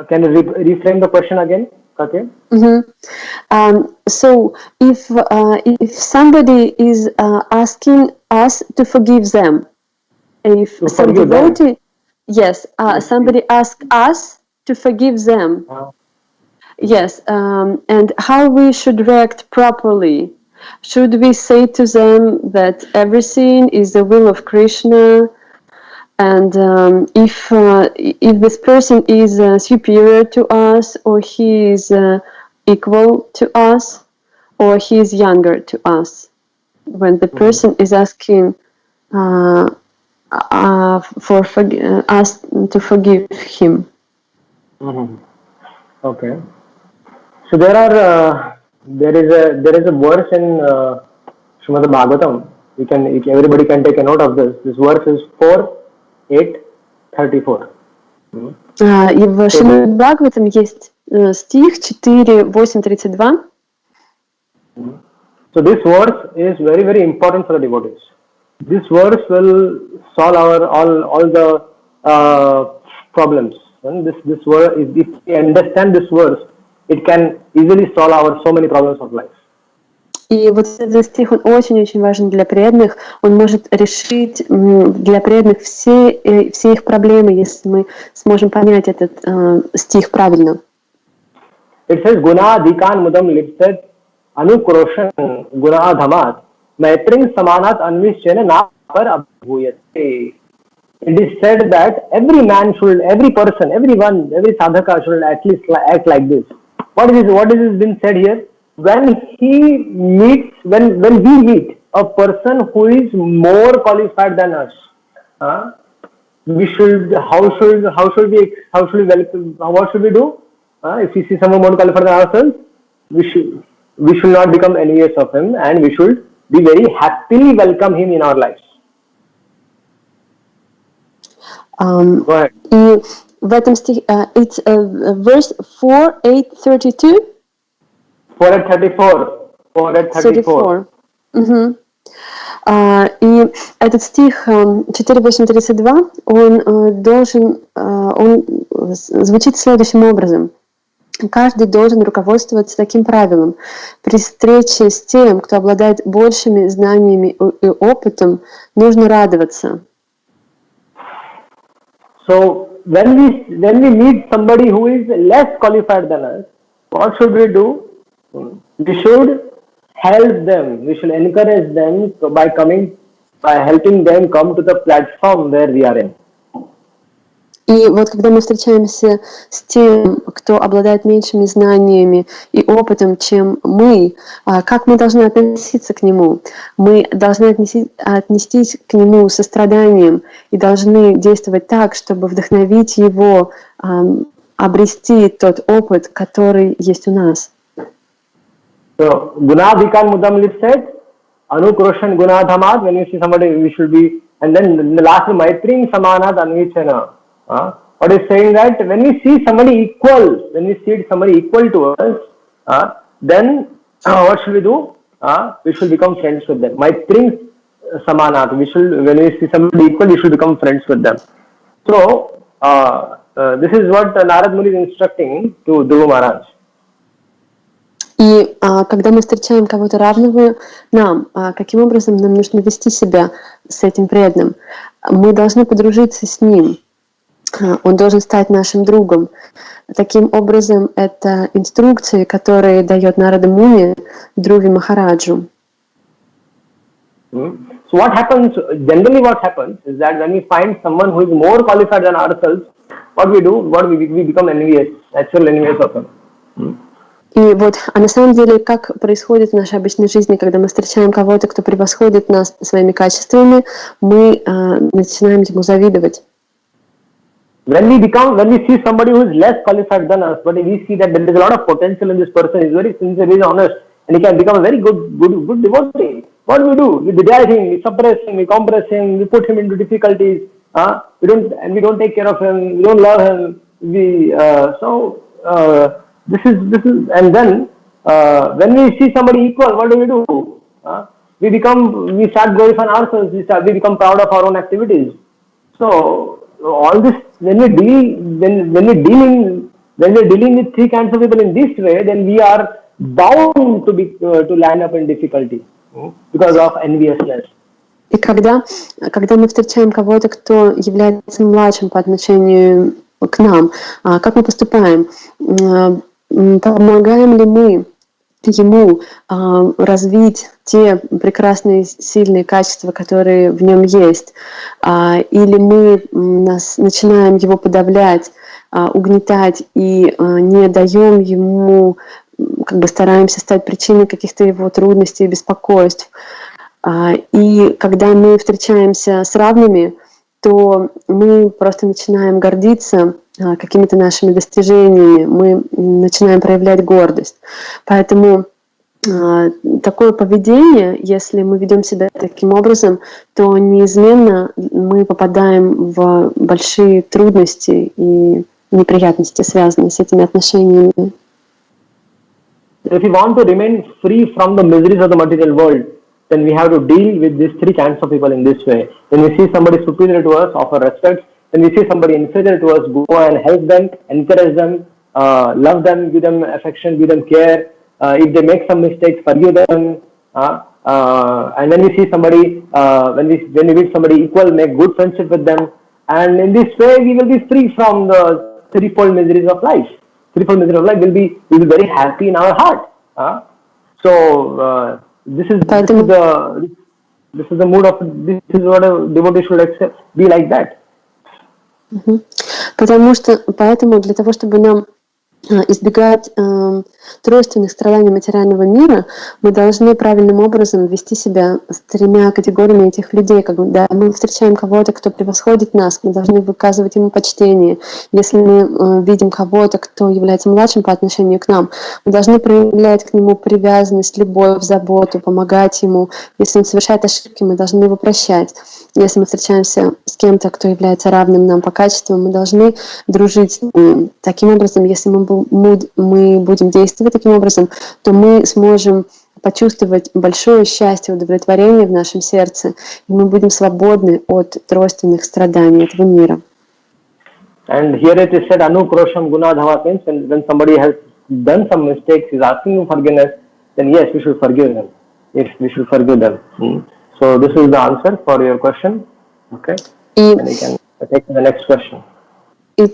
can you reframe the question again, Katya? So if somebody is asking us to forgive them, if To some forgive them. devotee, yes, somebody asks us to forgive them, yes, and how we should react properly. Should we say to them that everything is the will of Krishna, and if this person is superior to us, or he is equal to us, or he is younger to us, when the person is asking us to forgive him? Okay. So there is a verse in Srimad Bhagavatam. Everybody can take a note of this. This verse is 4:8:34. И в Шримад Бхагаватам есть стих 4:8:32. So this verse is very, very important for the devotees. This verse will solve all the problems. And this verse, if we understand this verse, it can easily solve our so many problems of life. И вот этот стих, он очень-очень важен для преданных. Он может решить для преданных все их проблемы, если мы сможем понять этот стих правильно. It says, Gunadhikan mudam lipset anukroshan gunadhamat maitring samanat anvishchena na par abhuyate. It is said that every man should, every person, everyone, every sadhaka should at least act like this. What is been said here? When we meet a person who is more qualified than us, we should what should we do? If we see someone more qualified than ourselves, we should not become envious of him, and we should be very happily welcome him in our lives. Go ahead. И в этом стихе, it's verse 4:8:32. 4:34. И этот стих 4:8:32, он звучит следующим образом. Каждый должен руководствоваться таким правилом. При встрече с тем, кто обладает большими знаниями и опытом, нужно радоваться. So when we meet somebody who is less qualified than us, what should we do? We should help them. We should encourage them by helping them come to the platform where we are in. И вот когда мы встречаемся с тем, кто обладает меньшими знаниями и опытом, чем мы, как мы должны относиться к нему? Мы должны отнестись к нему со страданием и должны действовать так, чтобы вдохновить его обрести тот опыт, который есть у нас. So, Gunadhikan mudam lipset, anukroshan gunadhamat, when you see somebody, we should be, and then the last maitring samanat anvichana. What is saying that when we see somebody equal to us, then what should we do? We should become friends with them. Maitring samanat, when we see somebody equal, we should become friends with them. So, this is what Narad Muni is instructing to Dhruva Maharaj. И когда мы встречаем кого-то равного нам, каким образом нам нужно вести себя с этим преданным? Мы должны подружиться с ним. Он должен стать нашим другом. Таким образом, это инструкции, которые дает Нарада Муни Dhruvi Махараджу. So what happens is that when we find someone who is more qualified than ourselves, what we do? We become envious, natural envious of him. И вот, а на самом деле, как происходит в нашей обычной жизни, когда мы встречаем кого-то, кто превосходит нас своими качествами, мы начинаем ему завидовать. When we see somebody who is less qualified than us, but we see that there is a lot of potential in this person, he's very sincere, very honest, and he can become a very good devotee. What do? We deny him, we suppress him, we compress him, we put him into difficulties. We don't take care of him, we don't love him. And then when we see somebody equal, what do? We start glorifying ourselves. We become proud of our own activities. So all this, when we're dealing with three kinds of people in this way, then we are bound to land up in difficulty because of enviousness. И когда мы встречаем кого-то, кто является младшим по отношению к нам, как мы поступаем? Помогаем ли мы ему развить те прекрасные, сильные качества, которые в нем есть? Или мы начинаем его подавлять, угнетать и не даем ему, стараемся стать причиной каких-то его трудностей и беспокойств? И когда мы встречаемся с равными, то мы просто начинаем гордиться какими-то нашими достижениями, мы начинаем проявлять гордость. Поэтому такое поведение, если мы ведем себя таким образом, то неизменно мы попадаем в большие трудности и неприятности, связанные с этими отношениями. If we want to remain free from the miseries of the material world, then we have to deal with these three kinds of people in this way. When we see somebody superior to us, offer respect. When we see somebody inferior to us, go and help them, encourage them, love them, give them affection, give them care. If they make some mistakes, forgive them. And when we see somebody, when we meet somebody equal, make good friendship with them. And in this way, we will be free from the threefold miseries of life. Threefold miseries of life will be very happy in our heart. This is the mood of, this is what a devotee should accept, be like that. Поэтому для того, чтобы нам избегать тройственных страданий материального мира, мы должны правильным образом вести себя с тремя категориями этих людей. Когда мы встречаем кого-то, кто превосходит нас, мы должны выказывать ему почтение. Если мы видим кого-то, кто является младшим по отношению к нам, мы должны проявлять к нему привязанность, любовь, заботу, помогать ему. Если он совершает ошибки, мы должны его прощать. Если мы встречаемся с кем-то, кто является равным нам по качествам, мы должны дружить с ним. Таким образом, если мы будем действовать таким образом, то мы сможем почувствовать большое счастье, удовлетворение в нашем сердце, и мы будем свободны от тройственных страданий этого мира. And here it is said, Anu Krosham Gunadhava, means when somebody has done some mistakes, is asking for forgiveness, then yes, we should forgive them. Yes, we should forgive them. So this is the answer for your question. Okay? And you can take the next question. И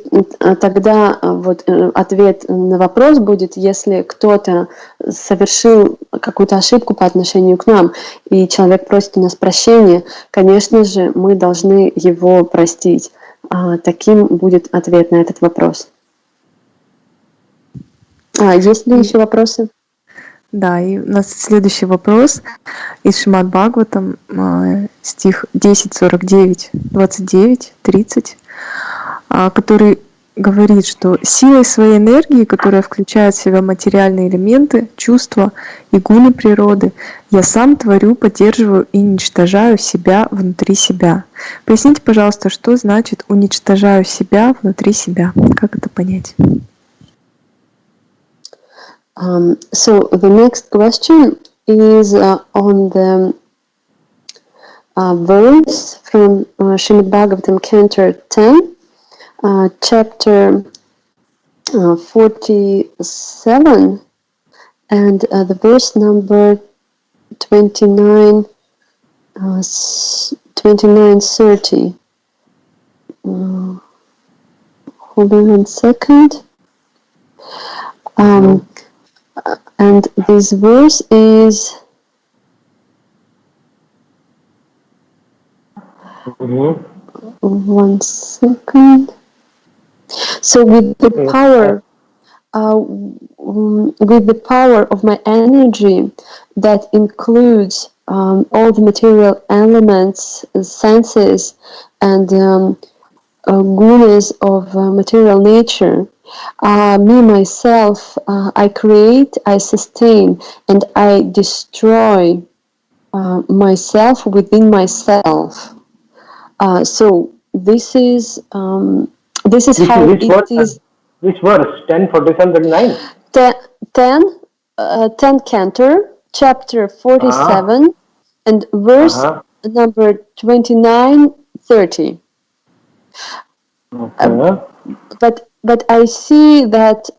тогда вот ответ на вопрос будет, если кто-то совершил какую-то ошибку по отношению к нам, и человек просит у нас прощения, конечно же, мы должны его простить. Таким будет ответ на этот вопрос. Есть ли еще вопросы? Да, и у нас следующий вопрос из Шримад Бхагаватам, стих 10, 49, 29, 30, который говорит, что силой своей энергии, которая включает в себя материальные элементы, чувства и гуны природы, я сам творю, поддерживаю и уничтожаю себя внутри себя. Поясните, пожалуйста, что значит уничтожаю себя внутри себя? Как это понять? So the next question is on the verse from Srimad Bhagavatam, Canto 10, chapter 47, and the verse number 29, 30. Hold on 1 second. And this verse is 1 second. So with the power with the power of my energy that includes all the material elements, senses, and gunas of material nature, me myself, I create, I sustain, and I destroy myself within myself. So this is how Which it verse? is. Which verse? 10, 47, 39. 10, 10 Cantor, chapter Ah, 47, and verse uh-huh. number 29, 30. Okay. But I see that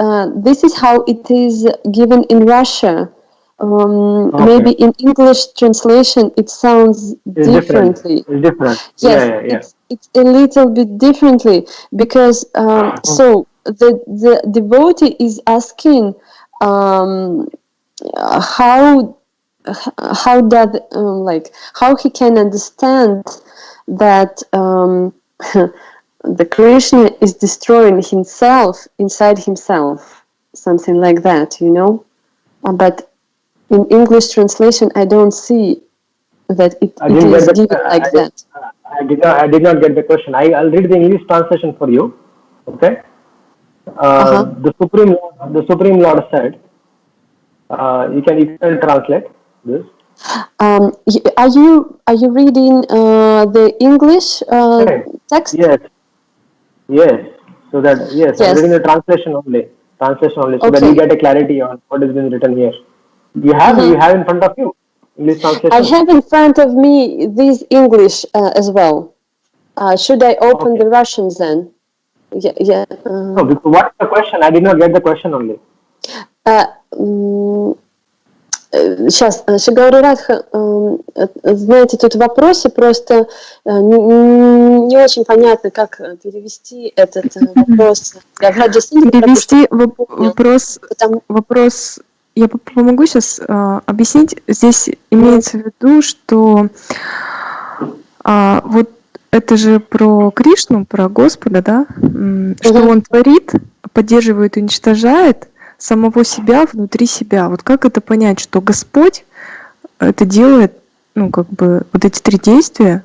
this is how it is given in Russia. Okay. Maybe in English translation it sounds It's different. differently. It's different. Yeah, Yes, yeah, yeah. it's a little bit differently because so the devotee is asking um, how does like how he can understand that the Krishna is destroying himself inside himself, something like that, you know. But in English translation, I don't see that I it didn't get is the. given like that. I did not get the question. I'll read the English translation for you. Okay. Uh-huh. The Supreme Lord said. You can translate this. Are you reading the English Correct. text? Yes. Yes. So that yes, I'm reading the Yes. translation only. Translation only, so that you Okay. get a clarity on what has been written here. You Uh-huh. have in front of you English I translation. have in front of me this English as well. Should I open Okay. the Russians then? Yeah, yeah. No, what's the question? I did not get the question only. М, Сейчас, Шигауру Радха, знаете, тут в вопросе просто не очень понятно, как перевести этот вопрос. Я в Раджасиндре, потому что Перевести понял. Потому... вопрос, я помогу сейчас объяснить. Здесь имеется в виду, что вот это же про Кришну, про Господа, да, что Он творит, поддерживает, уничтожает самого себя внутри себя. Вот как это понять, что Господь это делает, ну, как бы, вот эти три действия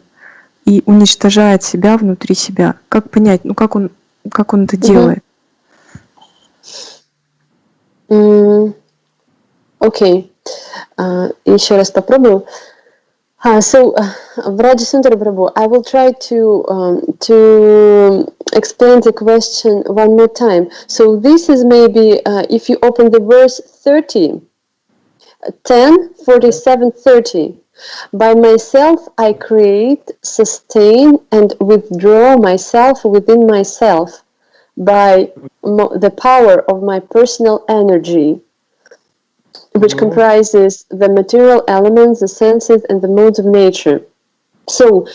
и уничтожает себя внутри себя? Как понять, ну, как он это делает? Окей. Еще раз попробую. So, Brajsundar Prabhu, I will try to explain the question one more time. So this is maybe if you open the verse 30, 10, 47, 30. By myself I create, sustain, and withdraw myself within myself by the power of my personal energy, which comprises the material elements, the senses, and the modes of nature. So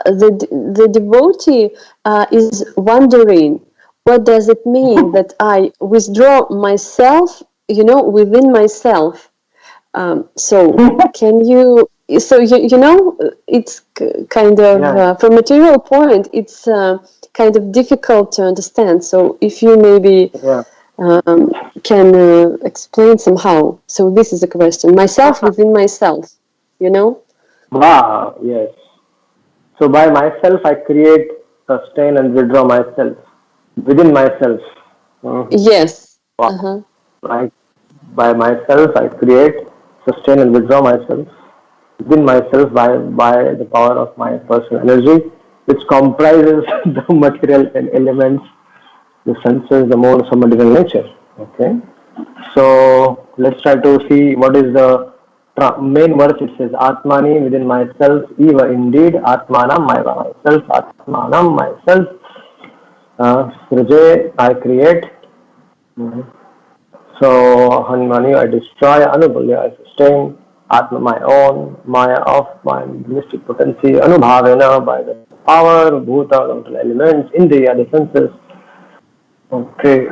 the devotee is wondering, what does it mean that I withdraw myself, within myself? So can you? So you know, it's kind of from material point, it's kind of difficult to understand. So if you maybe can explain somehow. So this is a question. Myself within myself, you know? Wow, yes. So by myself, I create, sustain, and withdraw myself within myself. Yes. Wow. Uh-huh. Right. By myself, I create, sustain, and withdraw myself within myself by the power of my personal energy, which comprises the material elements, the senses, the modes of material nature. Okay. So let's try to see what is the main verse. It says, Atmani within myself, eva indeed, Atmanam, myself, Atmanam, myself, Srije, I create. So, Hanmani, I destroy, Anubhalya, I sustain, Atma, my own, Maya of my mystic potency, Anubhavena, by the power, Bhuta, mental elements, Indriya, the senses. Okay.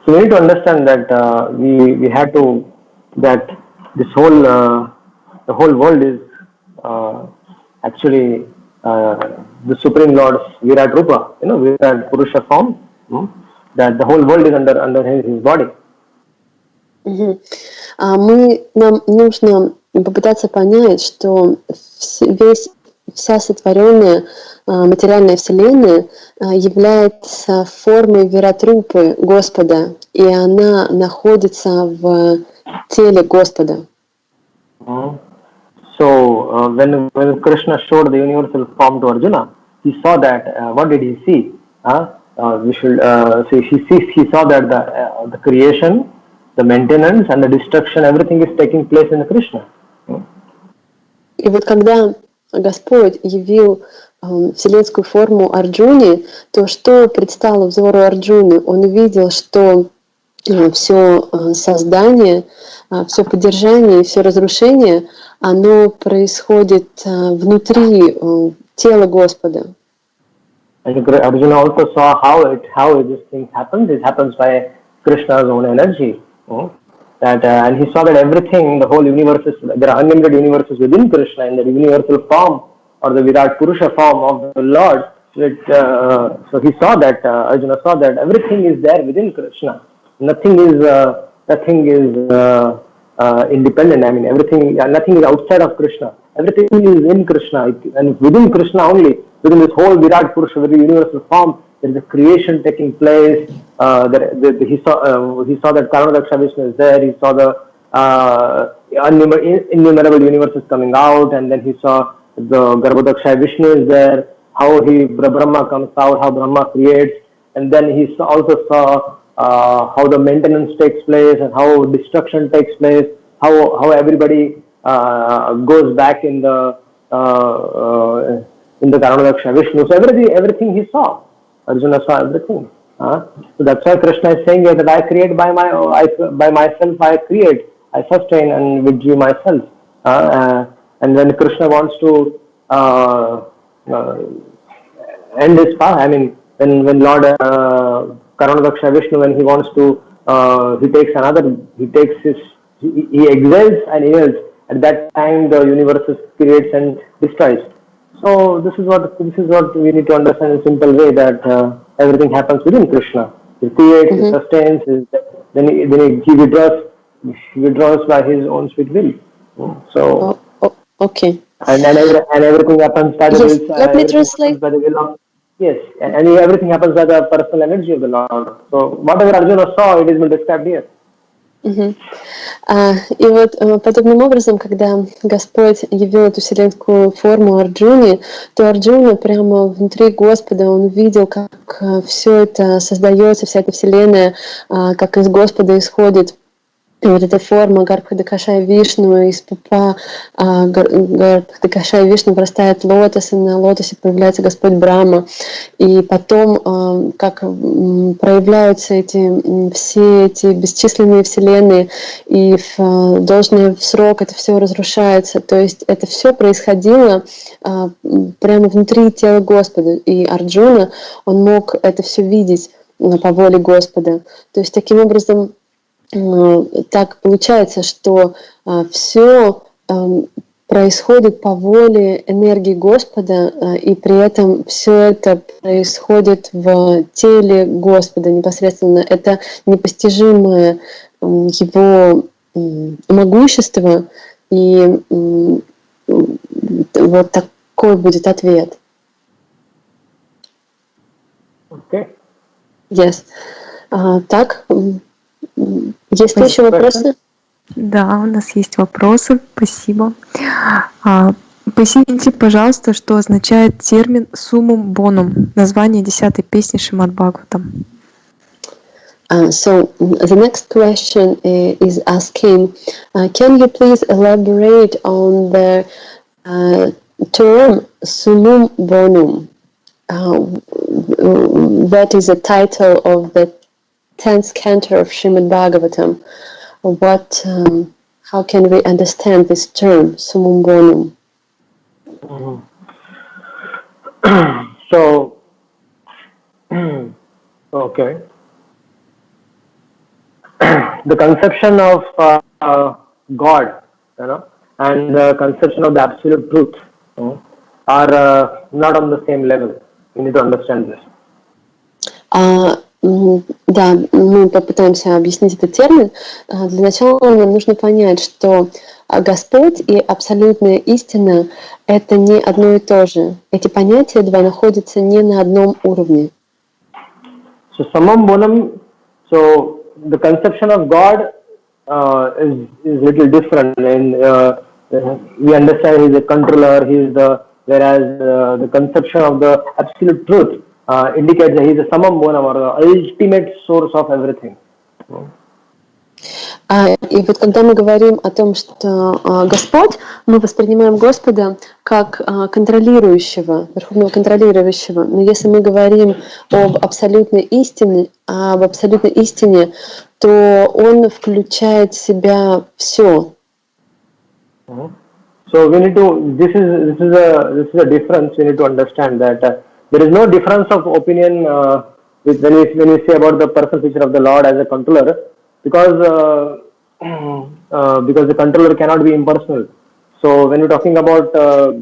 So we need to understand that we had to that this whole the whole world is actually the Supreme Lord's Virat Rupa, Virat Purusha form, that the whole world is under his body. Нам нужно попытаться понять, что вся сотворенная материальная вселенная является формой Виратрупы Господа, и она находится в теле Господа. So when Krishna showed the universal form to Arjuna, he saw that. What did he see? We should say he saw that the creation, the maintenance and the destruction, everything is taking place in Krishna. И вот когда Господь явил вселенскую форму Арджуне, то что предстало взору Арджуны? Он увидел, что все создание, все поддержание и все разрушение, оно происходит внутри тела Господа. And Arjuna also saw how this thing happens. It happens by Krishna's own energy. And he saw that everything, the whole universe, there are unlimited universes within Krishna in the universal form or the Virat Purusha form of the Lord. So he saw that, Arjuna saw that everything is there within Krishna. Nothing is independent. I mean, nothing is outside of Krishna. Everything is in Krishna, and within Krishna only, within this whole Virat Purusha, very universal form, there is a creation taking place. He saw that Karunadaksha Vishnu is there. He saw the innumerable universes coming out, and then he saw the Garbhodaksha Vishnu is there. How Brahma comes out, how Brahma creates, and then he also saw how the maintenance takes place and how destruction takes place. How everybody goes back in the Karunadaksha Vishnu. So everything he saw. Arjuna saw everything. So that's why Krishna is saying that I create by myself. I create, I sustain, and withdraw myself. And when Krishna wants to end his path, I mean, when Lord Karunadaksha Vishnu, when he wants to, he exhales and inhales. At that time, the universe creates and destroys. So this is what we need to understand in a simple way, that everything happens within Krishna. He creates, he sustains, then he withdraws by his own sweet will. So okay. And everything happens by the Yes, will. let me translate. By the will of, yes, and everything happens by the personal energy of the Lord. So whatever Arjuna saw, it is been described here. И вот подобным образом, когда Господь явил эту вселенскую форму Арджуне, то Арджуна прямо внутри Господа, он видел, как все это создается, вся эта вселенная, как из Господа исходит вот эта форма Гарбхадакашая Вишну, из пупа Гарбхадакашая Вишну вырастает лотос, и на лотосе появляется Господь Брахма. И потом, как проявляются все эти бесчисленные вселенные, и в должный срок это все разрушается. То есть это все происходило прямо внутри тела Господа. И Арджуна, он мог это все видеть по воле Господа. То есть таким образом, так получается, что все происходит по воле энергии Господа, и при этом все это происходит в теле Господа непосредственно. Это непостижимое его могущество, и вот такой будет ответ. Okay. Yes. Так. Есть ли еще вопросы? Да, у нас есть вопросы. Спасибо. Поясните, пожалуйста, что означает термин «суммум бонум», название 10-й песни Шримад Бхагаватам. So the next question is asking, can you please elaborate on the term "summum bonum"? That is the title of the 10th canto of Srimad Bhagavatam. How can we understand this term, summum bonum? So, okay. The conception of God, and the conception of the absolute truth. are not on the same level. You need to understand this. Да, мы попытаемся объяснить этот термин. Для начала нам нужно понять, что Господь и абсолютная истина — это не одно и то же. Эти понятия два находятся не на одном уровне. So Samam Bonam, so the conception of God is little different. And we understand He is a controller. He is whereas the conception of the absolute truth indicates that He is a Samam Bonam, or the ultimate source of everything. И вот когда мы говорим о том, что Господь, мы воспринимаем Господа как контролирующего, верховного контролирующего. Но если мы говорим об абсолютной истине, то Он включает в себя все. So we need to. This is a difference. We need to understand that there is no difference of opinion when we say about the person feature of the Lord as a controller, because the controller cannot be impersonal. So when we're talking about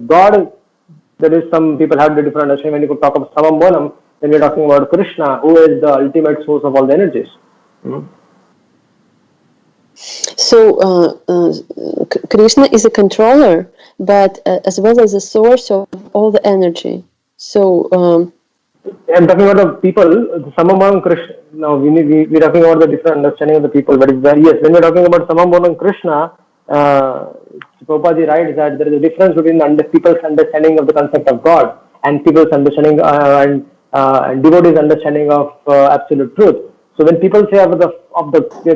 God, there is some people have the different understanding. When you talk about Samam Bonam, when we're talking about Krishna, who is the ultimate source of all the energies. So Krishna is a controller, but as well as a source of all the energy. So I'm talking about the people, Samam Krishna. Now we're talking about the different understanding of the people. But yes, when we're talking about Samam and Krishna, Prabhupada writes that there is a difference between people's understanding of the concept of God and people's understanding and devotees' understanding of absolute truth. So when people say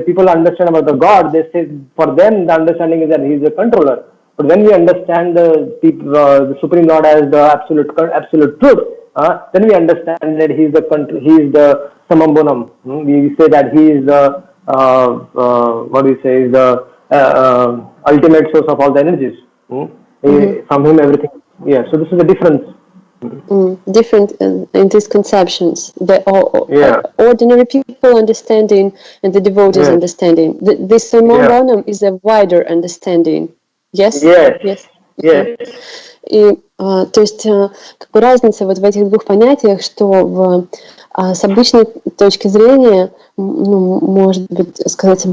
people understand about the God, they say for them the understanding is that He is a controller. But when we understand the Supreme Lord as the absolute truth, then we understand that He is the Samam Bonam. We say that He is the is the ultimate source of all the energies. From Him everything. Yeah. So this is the difference. Different in these conceptions. The ordinary people understanding and the devotees understanding. This Samam Bonam is a wider understanding. Yes? Yes. И то есть как бы разница вот в этих двух понятиях, что с обычной точки зрения, может быть, сказать, с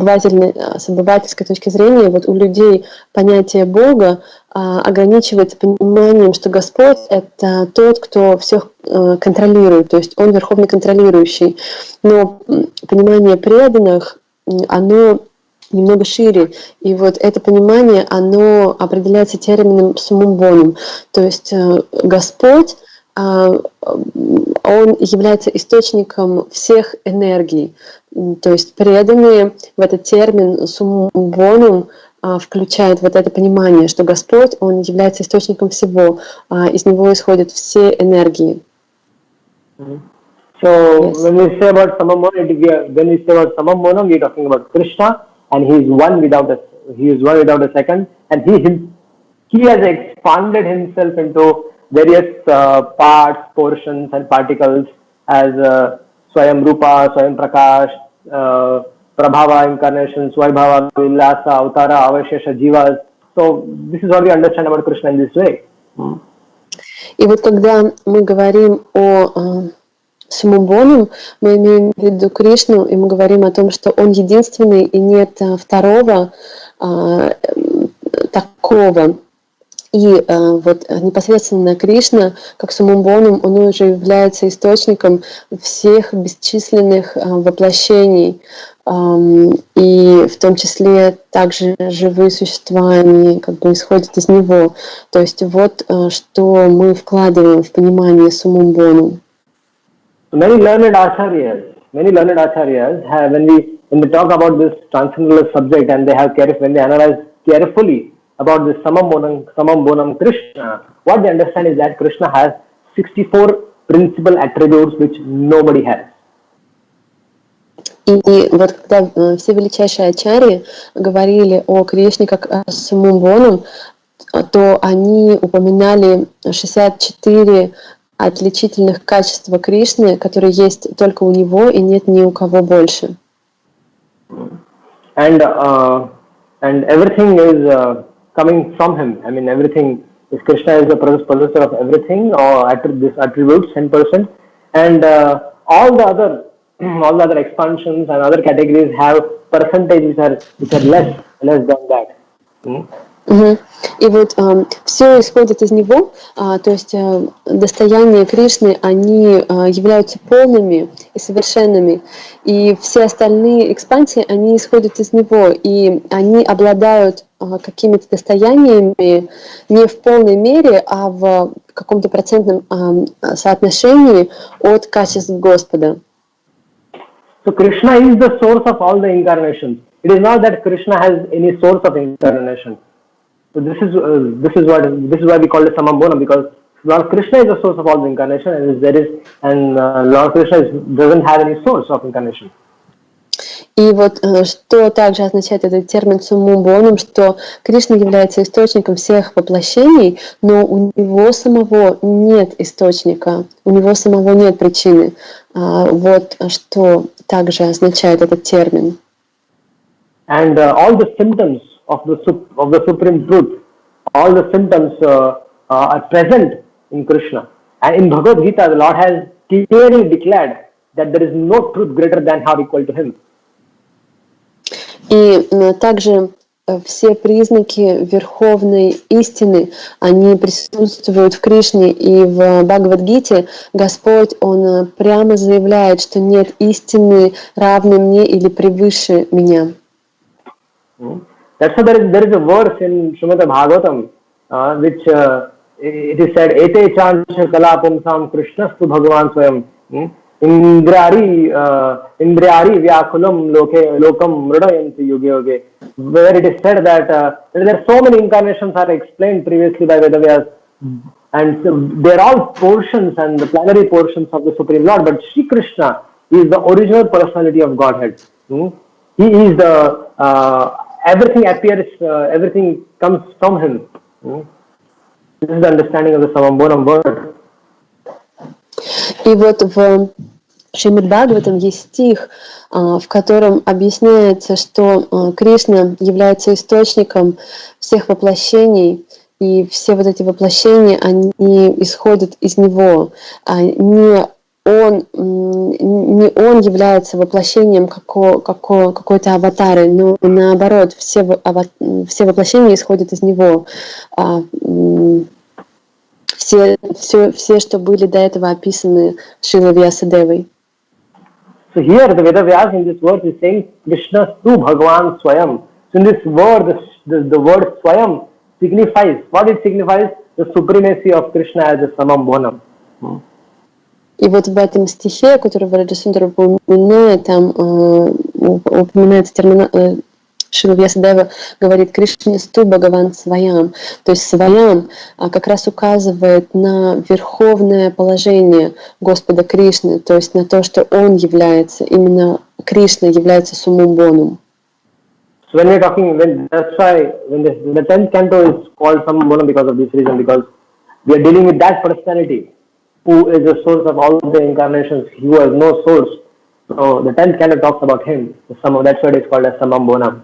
обывательской точки зрения, вот у людей понятие Бога ограничивается пониманием, что Господь — это тот, кто всех контролирует, то есть Он верховный контролирующий. Но понимание преданных, оно немного шире. И вот это понимание, оно определяется термином Самам Bonam. То есть Господь, Он является источником всех энергий. То есть преданные в этот термин Самам Bonam включают вот это понимание, что Господь, Он является источником всего. Из Него исходят все энергии. So when we say about Samam Bonam, we are talking about Krishna. And He is one without a second, and He has expanded Himself into various parts, portions, and particles as Swayam Rupa, Swayam Prakash, Prabhava, incarnation, Swaibhava, Vilasa, Avtara, Avashesha, Jivas. So this is what we understand about Krishna in this way. И вот когда мы говорим о Самам Bonam, мы имеем в виду Кришну, и мы говорим о том, что Он единственный, и нет второго такого. И вот непосредственно Кришна, как Самам Bonam, Он уже является источником всех бесчисленных воплощений, и в том числе также живые существа, они как бы исходят из Него. То есть вот что мы вкладываем в понимание Самам Bonam. Many learned acharyas have, when they talk about this transcendental subject, and when they analyze carefully about this Samam Bonam Krishna, what they understand is that Krishna has 64 principal attributes which nobody has. И вот когда все величайшие ачарьи говорили о Кришне как о Самам Bonam, то они упоминали 64 отличительных качества Кришны, которые есть только у Него и нет ни у кого больше. And everything is coming from Him. I mean, everything Krishna is the possessor of everything, or this attributes 10%, and all the other all the other expansions and other categories have percentages which are less than that. Мгм. И вот все исходит из него, то есть достояния Кришны, они являются полными и совершенными, и все остальные экспансии, они исходят из него, и они обладают какими-то достояниями не в полной мере, а в каком-то процентном соотношении от качеств Господа. So Krishna is the source of all the incarnations. It is not that Krishna has any source of incarnation. So this is why we call it Samambona, because Lord Krishna is the source of all the incarnation, and Lord Krishna doesn't have any source of incarnation. И вот что также означает этот термин суммумбоном, что Кришна является источником всех воплощений, но у него самого нет источника, у него самого нет причины. Вот что также означает этот термин. And all the symptoms of the supreme truth, all the symptoms are present in Krishna. And in Bhagavad Gita, the Lord has clearly declared that there is no truth greater than or equal to Him. И также все признаки верховной истины, они присутствуют в Кришне, и в Бхагавад-гите Господь, Он прямо заявляет, что нет истины равной мне или превыше меня. That's why there is a verse in Srimad Bhagavatam which it is said, Ete chansha kala pumsam krishnastu bhagavan swayam indriyari vyakulam lokam mridayanti yuge yoge, where it is said that there are so many incarnations are explained previously by Vedavyas, and so they are all portions and the plenary portions of the Supreme Lord, but Sri Krishna is the original personality of Godhead. He is the everything appears, everything comes from Him. This is the understanding of the Samambonam word. И вот в Шримад Бхагаватам есть стих, в котором объясняется, что Кришна является источником всех воплощений, и все вот эти воплощения, они исходят из Него. Не он является воплощением какой-то аватары, но наоборот, все воплощения исходят из Него. Все, что были до этого описаны Шрилой Вьясадевой. So here the Vedavyas in this verse is saying Krishna Stu Bhagavan Swayam. So in this word, the word Swayam signifies, what it signifies? The supremacy of Krishna as a Samambonam. И вот в этом стихе, который Брajsundar упоминает, там упоминается термин, Шрила Вьясадева говорит Кришна Сту Бхагаван Сваям. То есть Сваям как раз указывает на верховное положение Господа Кришны, то есть на то, что Он является, именно Кришна является Сумумбоном. So when we are talking, that's why when the 10th canto is called Samambonam because of this reason, because we are dealing with that personality who is the source of all the incarnations, who has no source. So the 10th canto talks about him. That's why it is called as Samambonam.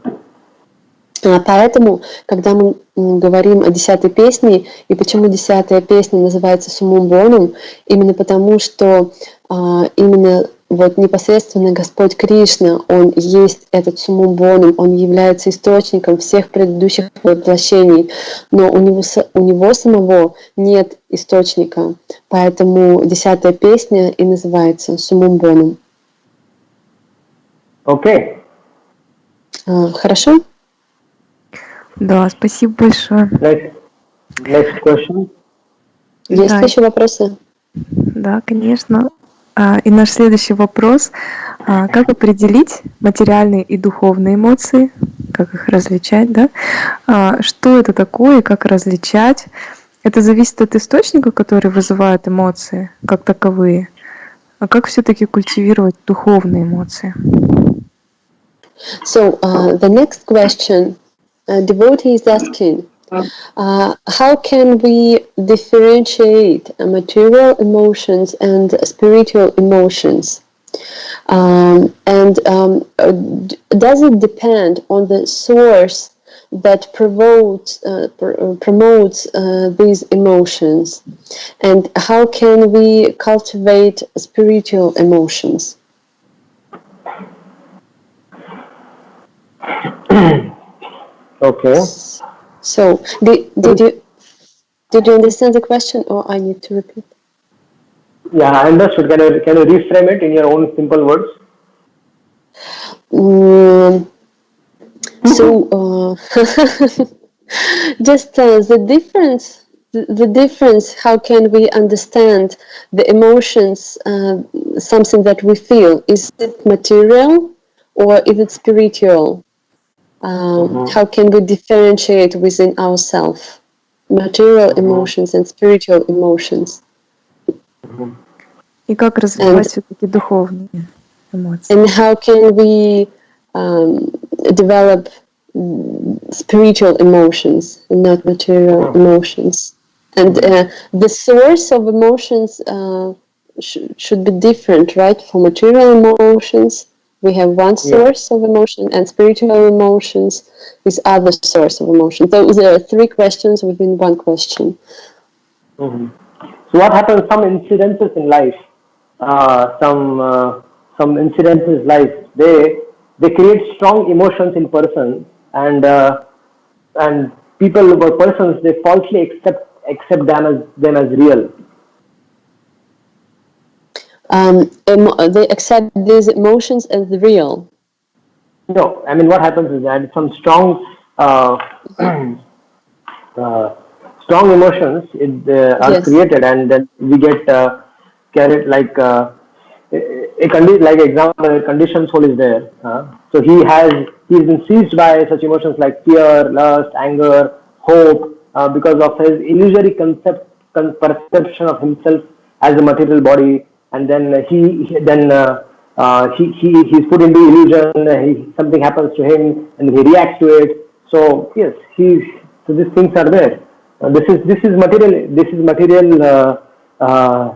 Поэтому, когда мы говорим о 10-й песне, и почему 10-я песня называется Сумумбоном, именно потому, что именно вот непосредственно Господь Кришна, Он есть этот Сумумбоном, Он является источником всех предыдущих воплощений, но у него самого нет источника, поэтому 10-я песня и называется Сумумбоном. Окей. Хорошо? Да, спасибо большое. Next question. Есть еще вопросы? Да, конечно. И наш следующий вопрос. Как определить материальные и духовные эмоции? Как их различать, да? Что это такое и как различать? Это зависит от источника, который вызывает эмоции, как таковые. А как все-таки культивировать духовные эмоции? So, the next question, devotee is asking, how can we differentiate material emotions and spiritual emotions? And does it depend on the source that promotes these emotions, and how can we cultivate spiritual emotions? Okay. So, did you understand the question, or I need to repeat? Yeah, I understood. Can you reframe it in your own simple words? So, just the difference. How can we understand the emotions? Something that we feel, is it material or is it spiritual? How can we differentiate within ourselves material emotions and spiritual emotions? И как развивать все-таки духовные эмоции? And how can we develop spiritual emotions and not material emotions? And the source of emotions should be different, right? For material emotions, we have one source of emotion, and spiritual emotions is other source of emotion. So there are three questions within one question. So what happens? Some incidences in life, some incidences in life, they create strong emotions in person, and people or persons, they falsely accept them as real. They accept these emotions as real. No, I mean what happens is that some strong strong emotions are created, and then we get carried like like example, a conditioned soul is there. So he's been seized by such emotions like fear, lust, anger, hope, because of his illusory perception of himself as a material body, and then he's put into illusion. Something happens to him, and he reacts to it. So yes, so these things are there. This is material. This is material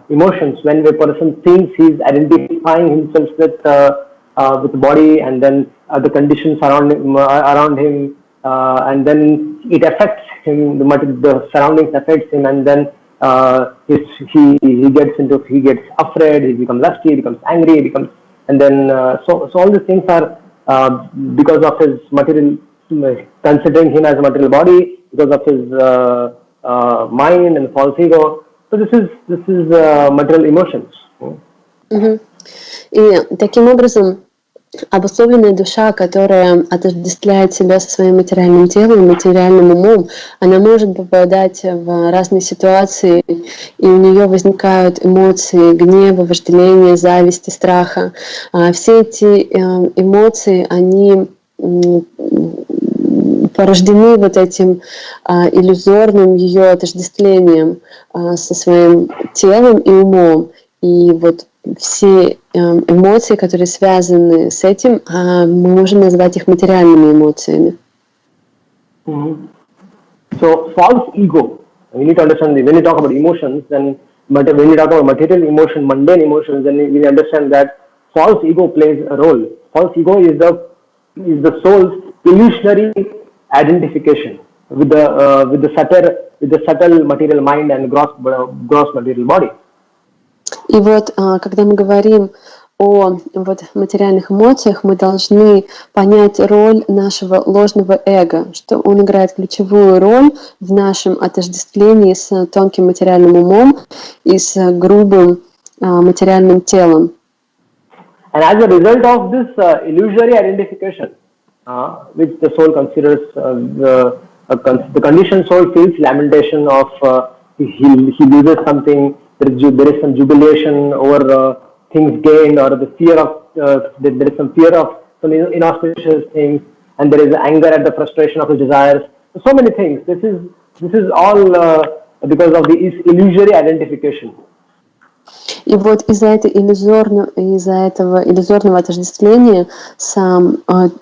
emotions. When a person thinks he's identifying himself with the body, and then the conditions around him, and then it affects him. The surroundings affects him, and then he gets afraid. He becomes lusty. He becomes angry. He becomes, and then so all these things are because of his material, considering him as a material body, because of his mind and false ego. So this is material emotions. И таким образом обусловленная душа, которая отождествляет себя со своим материальным телом, материальным умом, она может попадать в разные ситуации, и у нее возникают эмоции гнева, вожделения, зависти, страха. Все эти эмоции, они порождены вот этим иллюзорным ее отождествлением со своим телом и умом. И вот все эмоции, которые связаны с этим, мы можем назвать их материальными эмоциями. So false ego. We need to understand when you talk about emotions, then when you talk about material emotion, mundane emotions, then we understand that false ego plays a role. False ego is the soul's illusionary identification with the subtle material mind and gross material body. И вот, когда мы говорим о вот материальных эмоциях, мы должны понять роль нашего ложного эго, что он играет ключевую роль в нашем отождествлении с тонким материальным умом и с грубым материальным телом. And as a result of this illusory identification, which the soul considers the conditioned soul feels lamentation of he loses something. There is some jubilation over things gained, or the fear of there is some fear of some inauspicious things, and there is anger at the frustration of his desires. So many things. This is all because of the illusory identification. И вот из-за этого иллюзорного отождествления с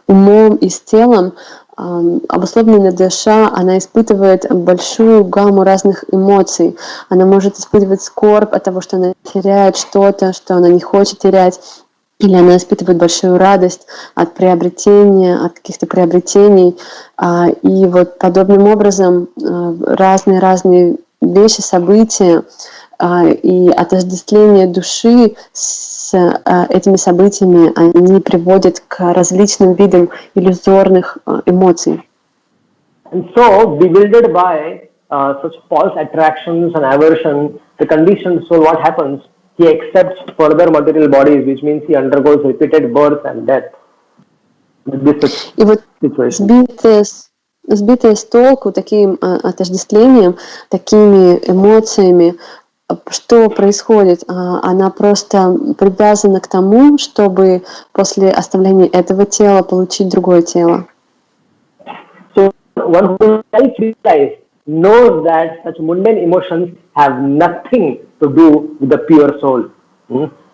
умом и с телом обусловленная душа, она испытывает большую гамму разных эмоций. Она может испытывать скорбь от того, что она теряет что-то, что она не хочет терять. или она испытывает большую радость от приобретения, от каких-то приобретений. И вот подобным образом разные вещи, события и отождествление души с этими событиями, они приводят к различным видам иллюзорных эмоций. And so, bewildered by such false attractions and aversion, the conditioned soul, what happens? He accepts further material bodies, which means he undergoes repeated birth and death. И вот сбитая с толку таким отождествлением, такими эмоциями, что происходит? Она просто привязана к тому, чтобы после оставления этого тела получить другое тело. So one who self-realized knows that such mundane emotions have nothing to do with the pure soul.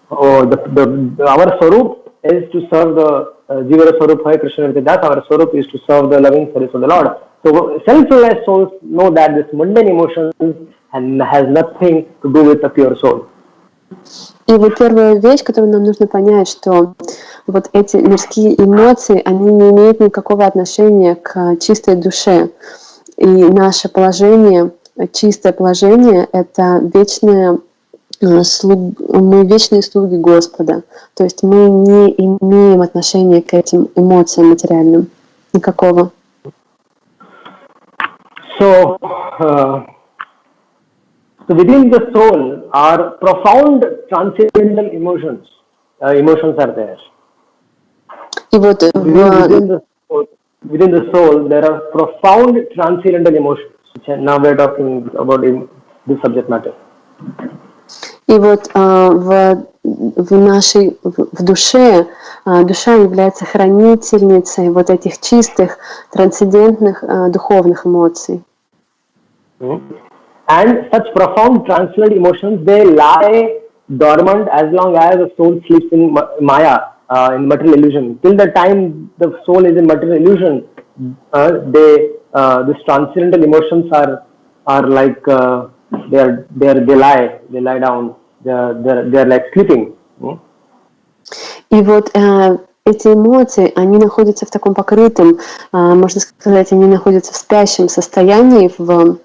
Our Swarup is to serve the Jivara Swarup Hai Krishna Vidas. Our Swarup is to serve the loving service of the Lord. So self-realized souls know that this mundane emotions has nothing to do with the pure soul. И вот первая вещь, которую нам нужно понять, что вот эти мирские эмоции, они не имеют никакого отношения к чистой душе. И наше положение, чистое положение, это вечное мы вечные слуги Господа. То есть мы не имеем отношения к этим эмоциям материальным. Никакого. So within the soul are profound transcendental emotions. Emotions are there. И вот within the soul there are profound transcendental emotions. Now we are talking about this subject matter. И вот в душе душа является хранительницей вот этих чистых, трансцендентных духовных эмоций. And such profound transcendental emotions, they lie dormant as long as the soul sleeps in Maya, in material illusion. Till the time the soul is in material illusion, these transcendental emotions are like they lie down, they're like sleeping. И вот эти эмоции, они находятся в таком покрытом, можно сказать, они находятся в спящем состоянии, в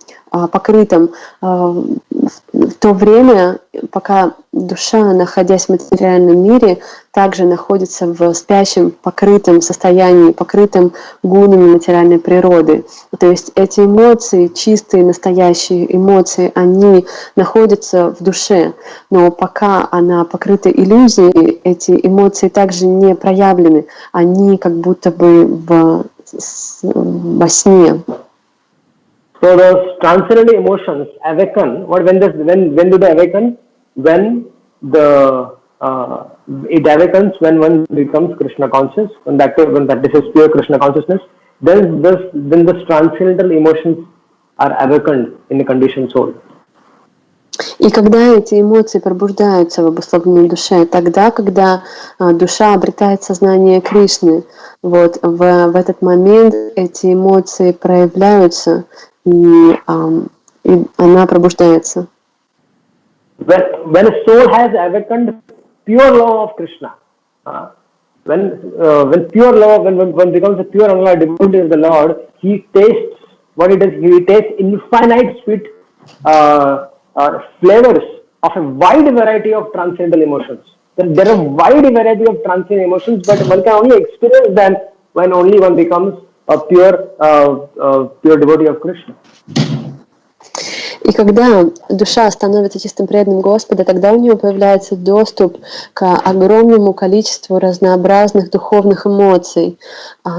покрытом, в то время, пока душа, находясь в материальном мире, также находится в спящем, покрытом состоянии, покрытом гунами материальной природы. То есть эти эмоции, чистые, настоящие эмоции, они находятся в душе, но пока она покрыта иллюзией, эти эмоции также не проявлены, они как будто бы во сне. So those transcendental emotions awaken. When do they awaken? When it awakens when one becomes Krishna conscious, when practices pure Krishna consciousness. Then the transcendental emotions are awakened in the conditioned soul. И когда эти эмоции пробуждаются в обусловленной душе, тогда, когда душа обретает сознание Кришны, вот в этот момент эти эмоции проявляются, и она пробуждается. When a soul has awakened pure love of Krishna, when pure love, when one becomes a pure unalloyed devotee of the Lord, he tastes what it is. He tastes infinite sweet flavors of a wide variety of transcendental emotions. There are a wide variety of transcendental emotions, but one can only experience them when only one becomes a pure devotee of Krishna. И когда душа становится чистым преданным Господа, тогда у нее появляется доступ к огромному количеству разнообразных духовных эмоций.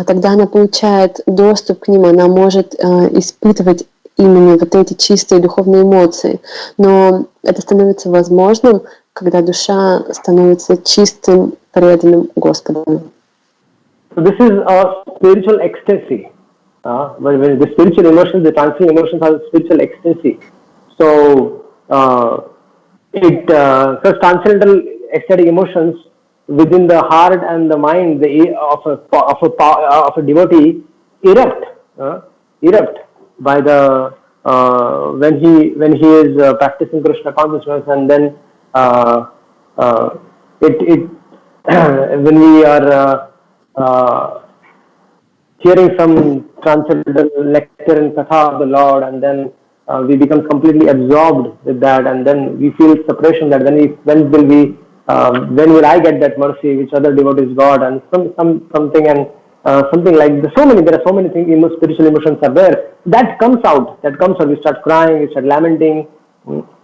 Тогда она получает доступ к ним, она может испытывать именно вот эти чистые духовные эмоции. Но это становится возможным, когда душа становится чистым преданным Господу. So this is a spiritual ecstasy. When the spiritual emotions, the transcendental emotions are spiritual ecstasy. So such transcendental ecstatic emotions within the heart and the mind of a devotee erupt by the when he is practicing Krishna consciousness, and then when we are hearing some transcendental lecture in Katha of the Lord, and then we become completely absorbed with that, and then we feel separation. That when will I get that mercy which other devotees got, and something and something like this. There are so many things. Spiritual emotions are there. That comes out. That comes out. We start crying. We start lamenting,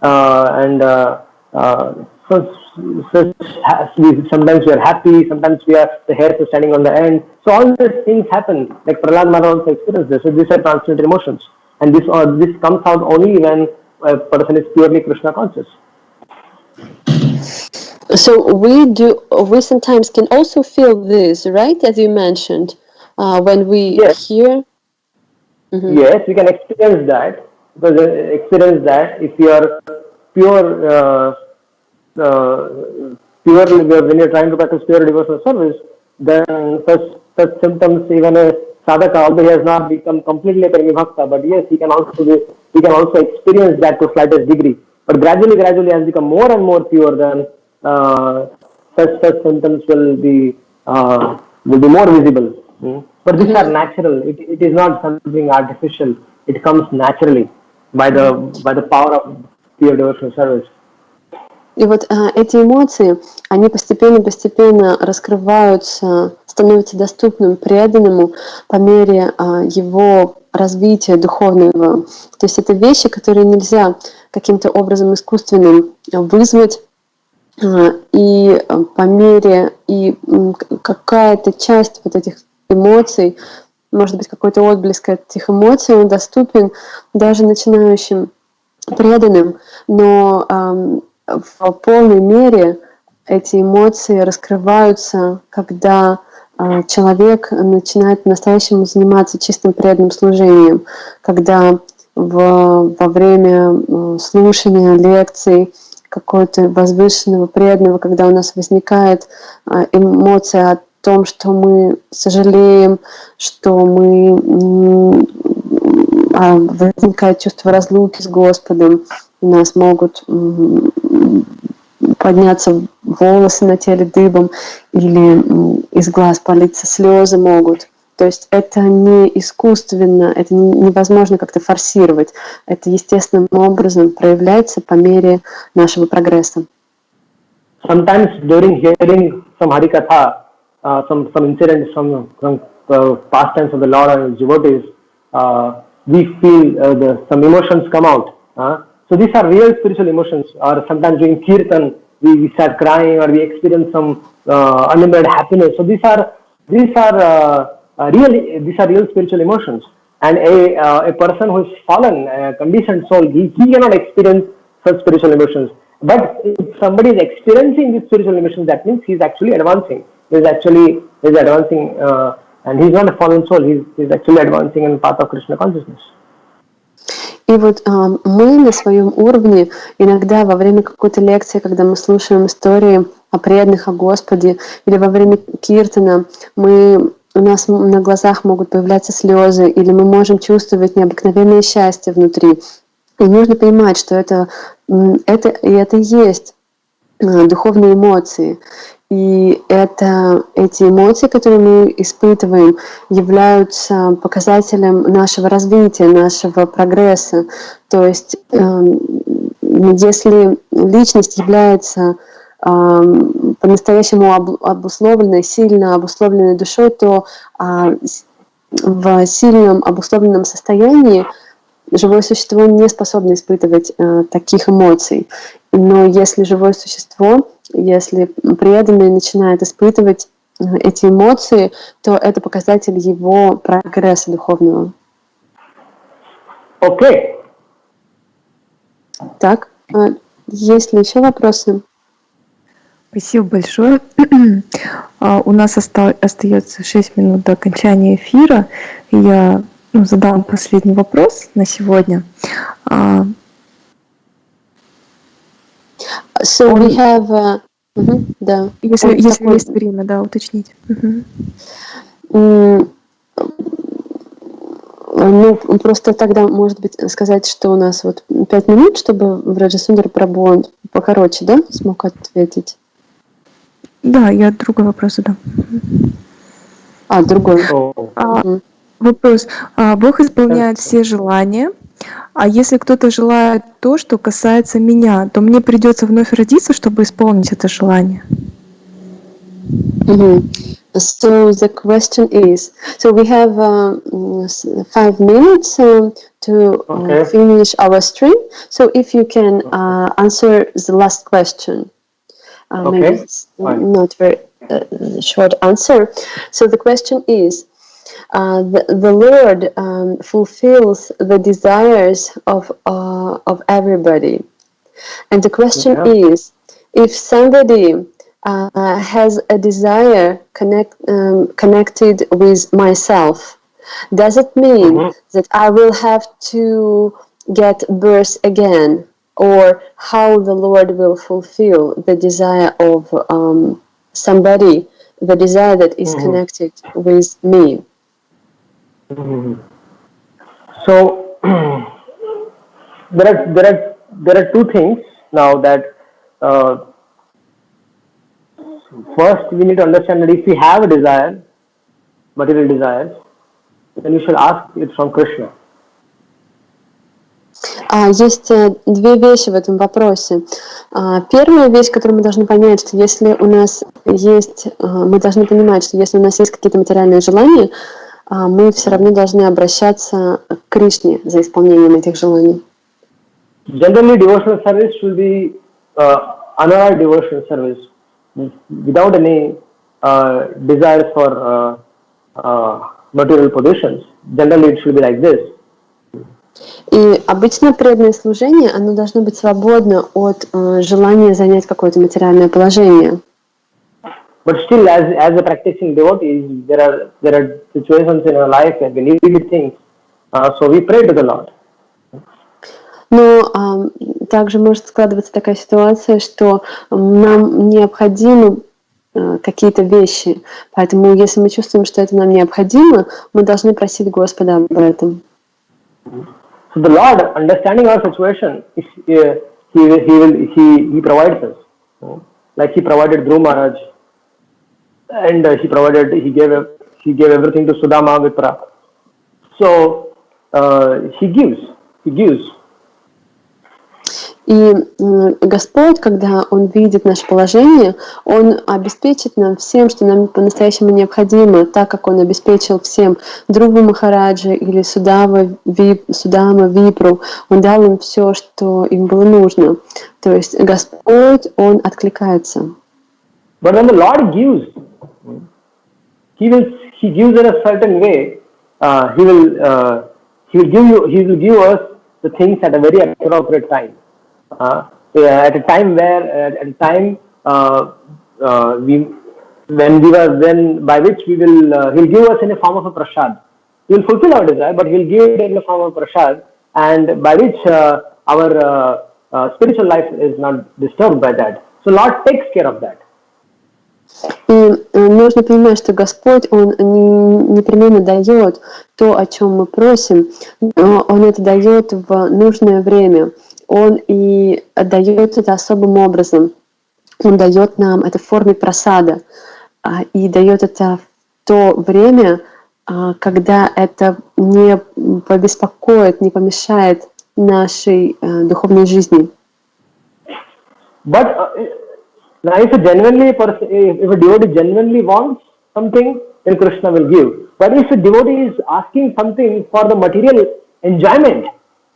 and so, sometimes we are happy, sometimes the hairs are standing on the end. So all these things happen. Like Prahlad Maharaj also experienced this. So these are transcendental emotions, and this comes out only when a person is purely Krishna conscious. So we sometimes can also feel this, right? As you mentioned, when we Yes, hear. yes, we can experience that, because if you are pure. Uh, Purely when you're trying to practice pure devotional service, then such symptoms, even a sadhaka, although he has not become completely a Premi Bhakta, but yes, he can also experience that to slightest degree. But gradually, as become more and more pure, then such symptoms will be more visible. But these are natural. It is not something artificial. It comes naturally by the power of pure devotional service. И вот эти эмоции, они постепенно раскрываются, становятся доступным преданному по мере его развития духовного. То есть это вещи, которые нельзя каким-то образом искусственным вызвать, и по мере, и какая-то часть вот этих эмоций, может быть, какой-то отблеск этих эмоций, он доступен даже начинающим преданным, но в полной мере эти эмоции раскрываются, когда человек начинает по-настоящему заниматься чистым преданным служением, когда во время слушания лекций какого-то возвышенного преданного, когда у нас возникает эмоция о том, что мы сожалеем, что возникает чувство разлуки с Господом, у нас могут подняться волосы на теле дыбом, или из глаз политься слезы могут. То есть это не искусственно, это невозможно как-то форсировать. Это естественным образом проявляется по мере нашего прогресса. Sometimes during hearing some Harikatha, some incidents from past times of the Lord and His devotees, we feel some emotions come out. So these are real spiritual emotions. Or sometimes during kirtan, we start crying, or we experience some unlimited happiness. So these are real spiritual emotions. And a person who is fallen, a conditioned soul, he cannot experience such spiritual emotions. But if somebody is experiencing these spiritual emotions, that means he is actually advancing. He is advancing, and he is not a fallen soul. He is actually advancing in the path of Krishna consciousness. И вот мы на своем уровне иногда во время какой-то лекции, когда мы слушаем истории о преданных, о Господе, или во время киртана, у нас на глазах могут появляться слезы, или мы можем чувствовать необыкновенное счастье внутри. И нужно понимать, что это и есть духовные эмоции. И эти эмоции, которые мы испытываем, являются показателем нашего развития, нашего прогресса. То есть, если личность является по-настоящему обусловленной, сильно обусловленной душой, то в сильном обусловленном состоянии живое существо не способно испытывать таких эмоций. Но если живое существо, если преданный начинает испытывать эти эмоции, то это показатель его прогресса духовного. Окей. Так, есть ли еще вопросы? Спасибо большое. У нас остается 6 минут до окончания эфира. Я задам последний вопрос на сегодня. So we have, да. Если есть время, да, уточнить. Просто тогда, может быть, сказать, что у нас 5 минут, чтобы Брajsundar Prabhu покороче, да, смог ответить? Да, я другой вопрос задам. Другой. So, Вопрос. Бог исполняет все желания, а если кто-то желает то, что касается меня, то мне придется вновь родиться, чтобы исполнить это желание? So the question is, so we have 5 minutes to okay. finish our stream. So if you can answer the last question, maybe Okay, it's fine. not very short answer. So the question is, the Lord fulfills the desires of everybody, and the question Yeah. is, if somebody has a desire connected with myself, does it mean that I will have to get birth again, or how the Lord will fulfill the desire of somebody, the desire that is connected with me? So there are two things now that first we need to understand that if we have a desire, material desires, then we should ask it from Krishna. Есть две вещи в этом вопросе. Первая вещь, которую мы должны понять, что если у нас есть, мы должны понимать, что если у нас есть какие-то материальные желания, мы все равно должны обращаться к Кришне за исполнением этих желаний. Generally, devotional service should be unalloyed devotional service without any desire for material positions. Generally, it should be like this. И обычно преданное служение, оно должно быть свободно от желания занять какое-то материальное положение. But still, as a practicing devotee, there are situations in our life where we need things, so we pray to the Lord. Но также может складываться такая ситуация, что нам необходимы какие-то вещи. Поэтому, если мы чувствуем, что это нам необходимо, мы должны просить Господа об этом. So the Lord, understanding our situation, he provides us, like he provided Dhruv Maharaj, and he gave everything to Sudama Vipra. So he gives. И Господь, когда Он видит наше положение, Он обеспечит нам всем, что нам по-настоящему необходимо, так как Он обеспечил всем Друву Махараджи или Судама Випру. Он дал им все, что им было нужно. То есть Господь, Он откликается. But when the Lord gives, He gives in a certain way. He will give us the things at a very appropriate time. At a time by which he'll give us in a form of a prasad. He'll fulfill our desire, but he'll give it in the form of prasad, and by which our spiritual life is not disturbed by that. So Lord takes care of that. И нужно понимать, что Господь, Он непременно дает то, о чем мы просим, но Он это дает в нужное время. Он и дает это особым образом. Он дает нам это в форме прасада. И дает это в то время, когда это не побеспокоит, не помешает нашей духовной жизни. But now, if a devotee genuinely wants something, then Krishna will give. But if a devotee is asking something for the material enjoyment,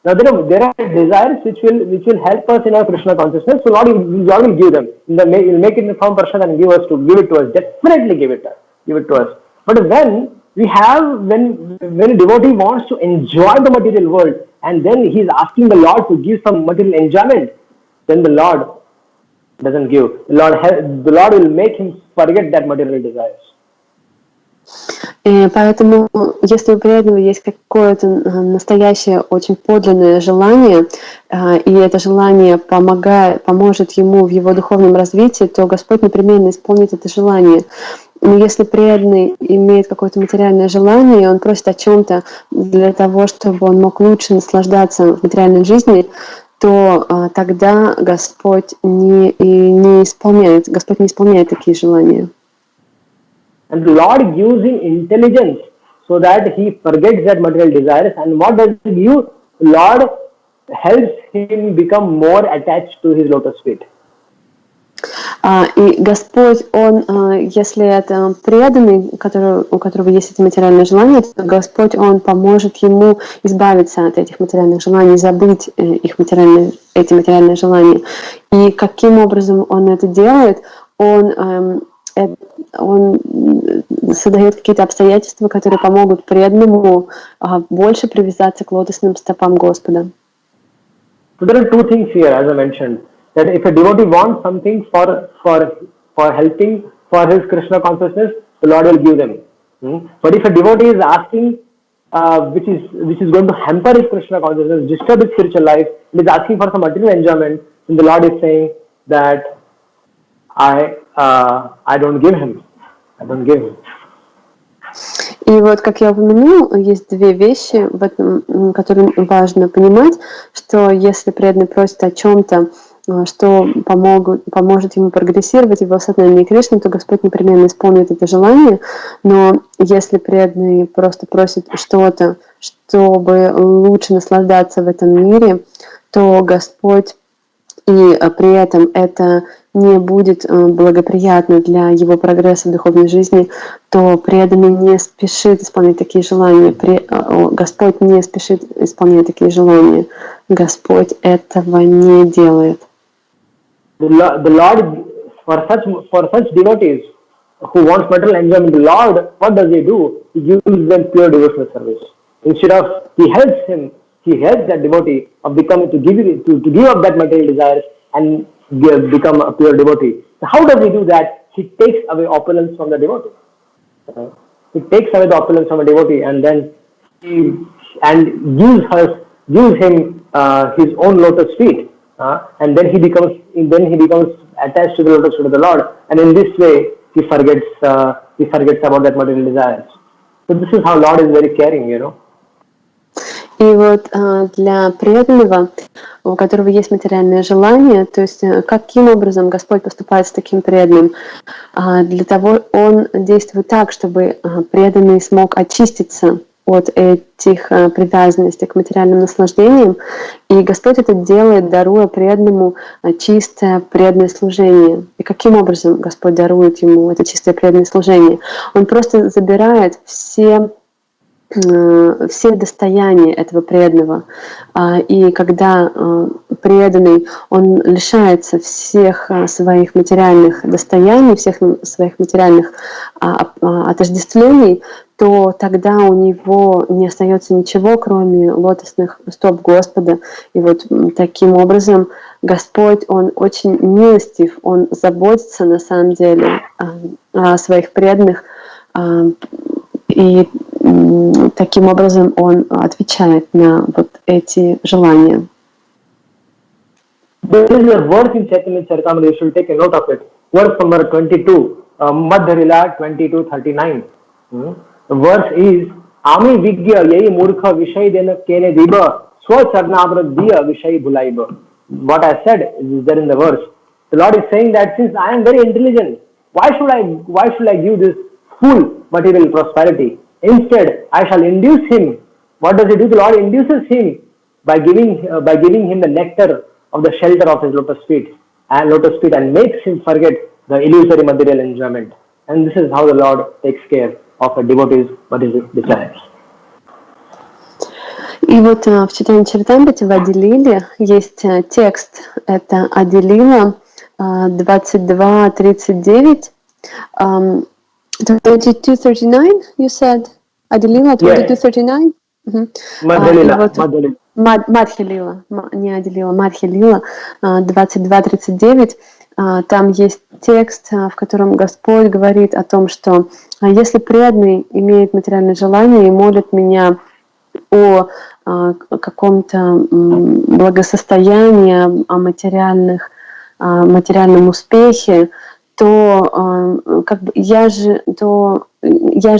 now there are desires which will help us in our Krishna consciousness. So Lord will give them. He'll make it in the form of prasad and give it to us. Definitely give it to us. But when a devotee wants to enjoy the material world, and then he is asking the Lord to give some material enjoyment, then the Lord doesn't give. The Lord will make him forget that material desires. И поэтому, если у преданного есть какое-то настоящее, очень подлинное желание, и это желание поможет ему в его духовном развитии, то Господь непременно исполнит это желание. Но если преданный имеет какое-то материальное желание, и он просит о чем-то для того, чтобы он мог лучше наслаждаться в материальной жизни, то тогда Господь не исполняет такие желания. And the Lord gives him intelligence so that he forgets that material desires. And what does he give? Lord helps him become more attached to his lotus feet. И Господь, Он, если это преданный, у которого есть эти материальные желания, то Господь, Он поможет ему избавиться от этих материальных желаний, забыть эти материальные желания. И каким образом Он это делает? Он создает какие-то обстоятельства, которые помогут преданному больше привязаться к лотосным стопам Господа. So there are two things here, as I mentioned, that if a devotee wants something for helping for his Krishna consciousness, the Lord will give them. But if a devotee is asking, which is going to hamper his Krishna consciousness, disturb his spiritual life, and is asking for some material enjoyment, then the Lord is saying that I don't give him. I don't give him. И вот, как я упомянула, есть две вещи, которые важно понимать, что если преданный просит о чем-то, что поможет ему прогрессировать в его сознании Кришны, то Господь непременно исполнит это желание. Но если преданный просто просит что-то, чтобы лучше наслаждаться в этом мире, то Господь, и при этом это не будет благоприятно для его прогресса в духовной жизни, то преданный не спешит исполнять такие желания. Господь не спешит исполнять такие желания. Господь этого не делает. The Lord, for such devotees who want material enjoyment, the Lord, what does He do? He gives them pure devotional service. Instead of He helps that devotee of becoming to give up that material desires and become a pure devotee. So how does He do that? He takes away opulence from the devotee. He takes away the opulence from a devotee and then gives him his own lotus feet. And then he becomes attached to the lotus feet of the Lord, and in this way he forgets about that material desires. So this is how Lord is very caring, you know. И вот для преданного, у которого есть материальное желание, то есть каким образом Господь поступает с таким преданным, для того Он действует так, чтобы преданный смог очиститься от этих привязанностей к материальным наслаждениям. И Господь это делает, даруя преданному чистое преданное служение. И каким образом Господь дарует ему это чистое преданное служение? Он просто забирает все достояния этого преданного. И когда преданный, он лишается всех своих материальных достояний, всех своих материальных отождествлений, то тогда у него не остается ничего, кроме лотосных стоп Господа. И вот таким образом Господь, Он очень милостив, Он заботится на самом деле о своих преданных, и таким образом Он отвечает на вот эти желания. There is a verse in Chaitanya Charitamrita, you should take a note of it. Verse number 22, Madhya Lila 22:39. The verse is, Ami Vigya Yai Murkha Vishay Dena Kene Diba Swa Charnabra Diya Vishay Bhulaiba. What I said is there in the verse. The Lord is saying that since I am very intelligent, why should I give this full material prosperity? Instead, I shall induce him. What does He do? The Lord induces him by giving him the nectar of the shelter of His lotus feet and makes him forget the illusory material enjoyment. And this is how the Lord takes care of a devotee's material desires. И вот в Чайтанья Чаритамрите в Ади-лиле есть текст, это Ади-лила 22:39. 22:39, you said? Ади-лила 22:39? Мадхя-лила, не Ади-лила, Мадхя-лила 22:39. Там есть текст, в котором Господь говорит о том, что если преданный имеет материальное желание и молит меня о каком-то благосостоянии, о материальном успехе, то я же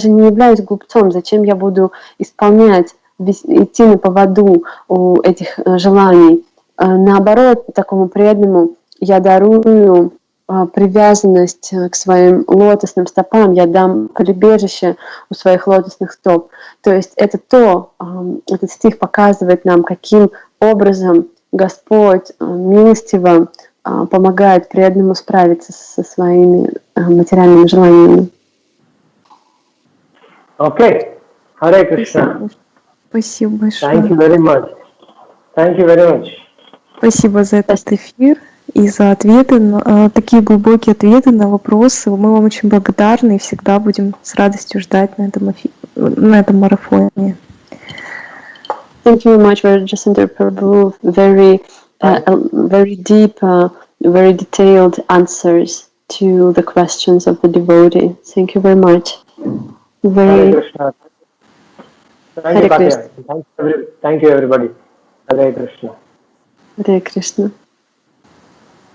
не являюсь глупцом. Зачем я буду исполнять, идти на поводу у этих желаний? Наоборот, такому преданному я дарую привязанность к своим лотосным стопам, я дам прибежище у своих лотосных стоп. То есть это этот стих показывает нам, каким образом Господь милостиво помогает преданному справиться со своими материальными желаниями. Okay. Hare Krishna. Спасибо большое. Thank you very much. Thank you very much. Спасибо за этот эфир и за ответы, такие глубокие ответы на вопросы. Мы вам очень благодарны и всегда будем с радостью ждать на этом марафоне. Thank you very much, Brajsundar Prabhu. Very deep, very detailed answers to the questions of the devotee. Thank you very much. Hare Krishna. Thank you, Hare Krishna. Katya. Thank you, everybody. Hare Krishna. Hare Krishna.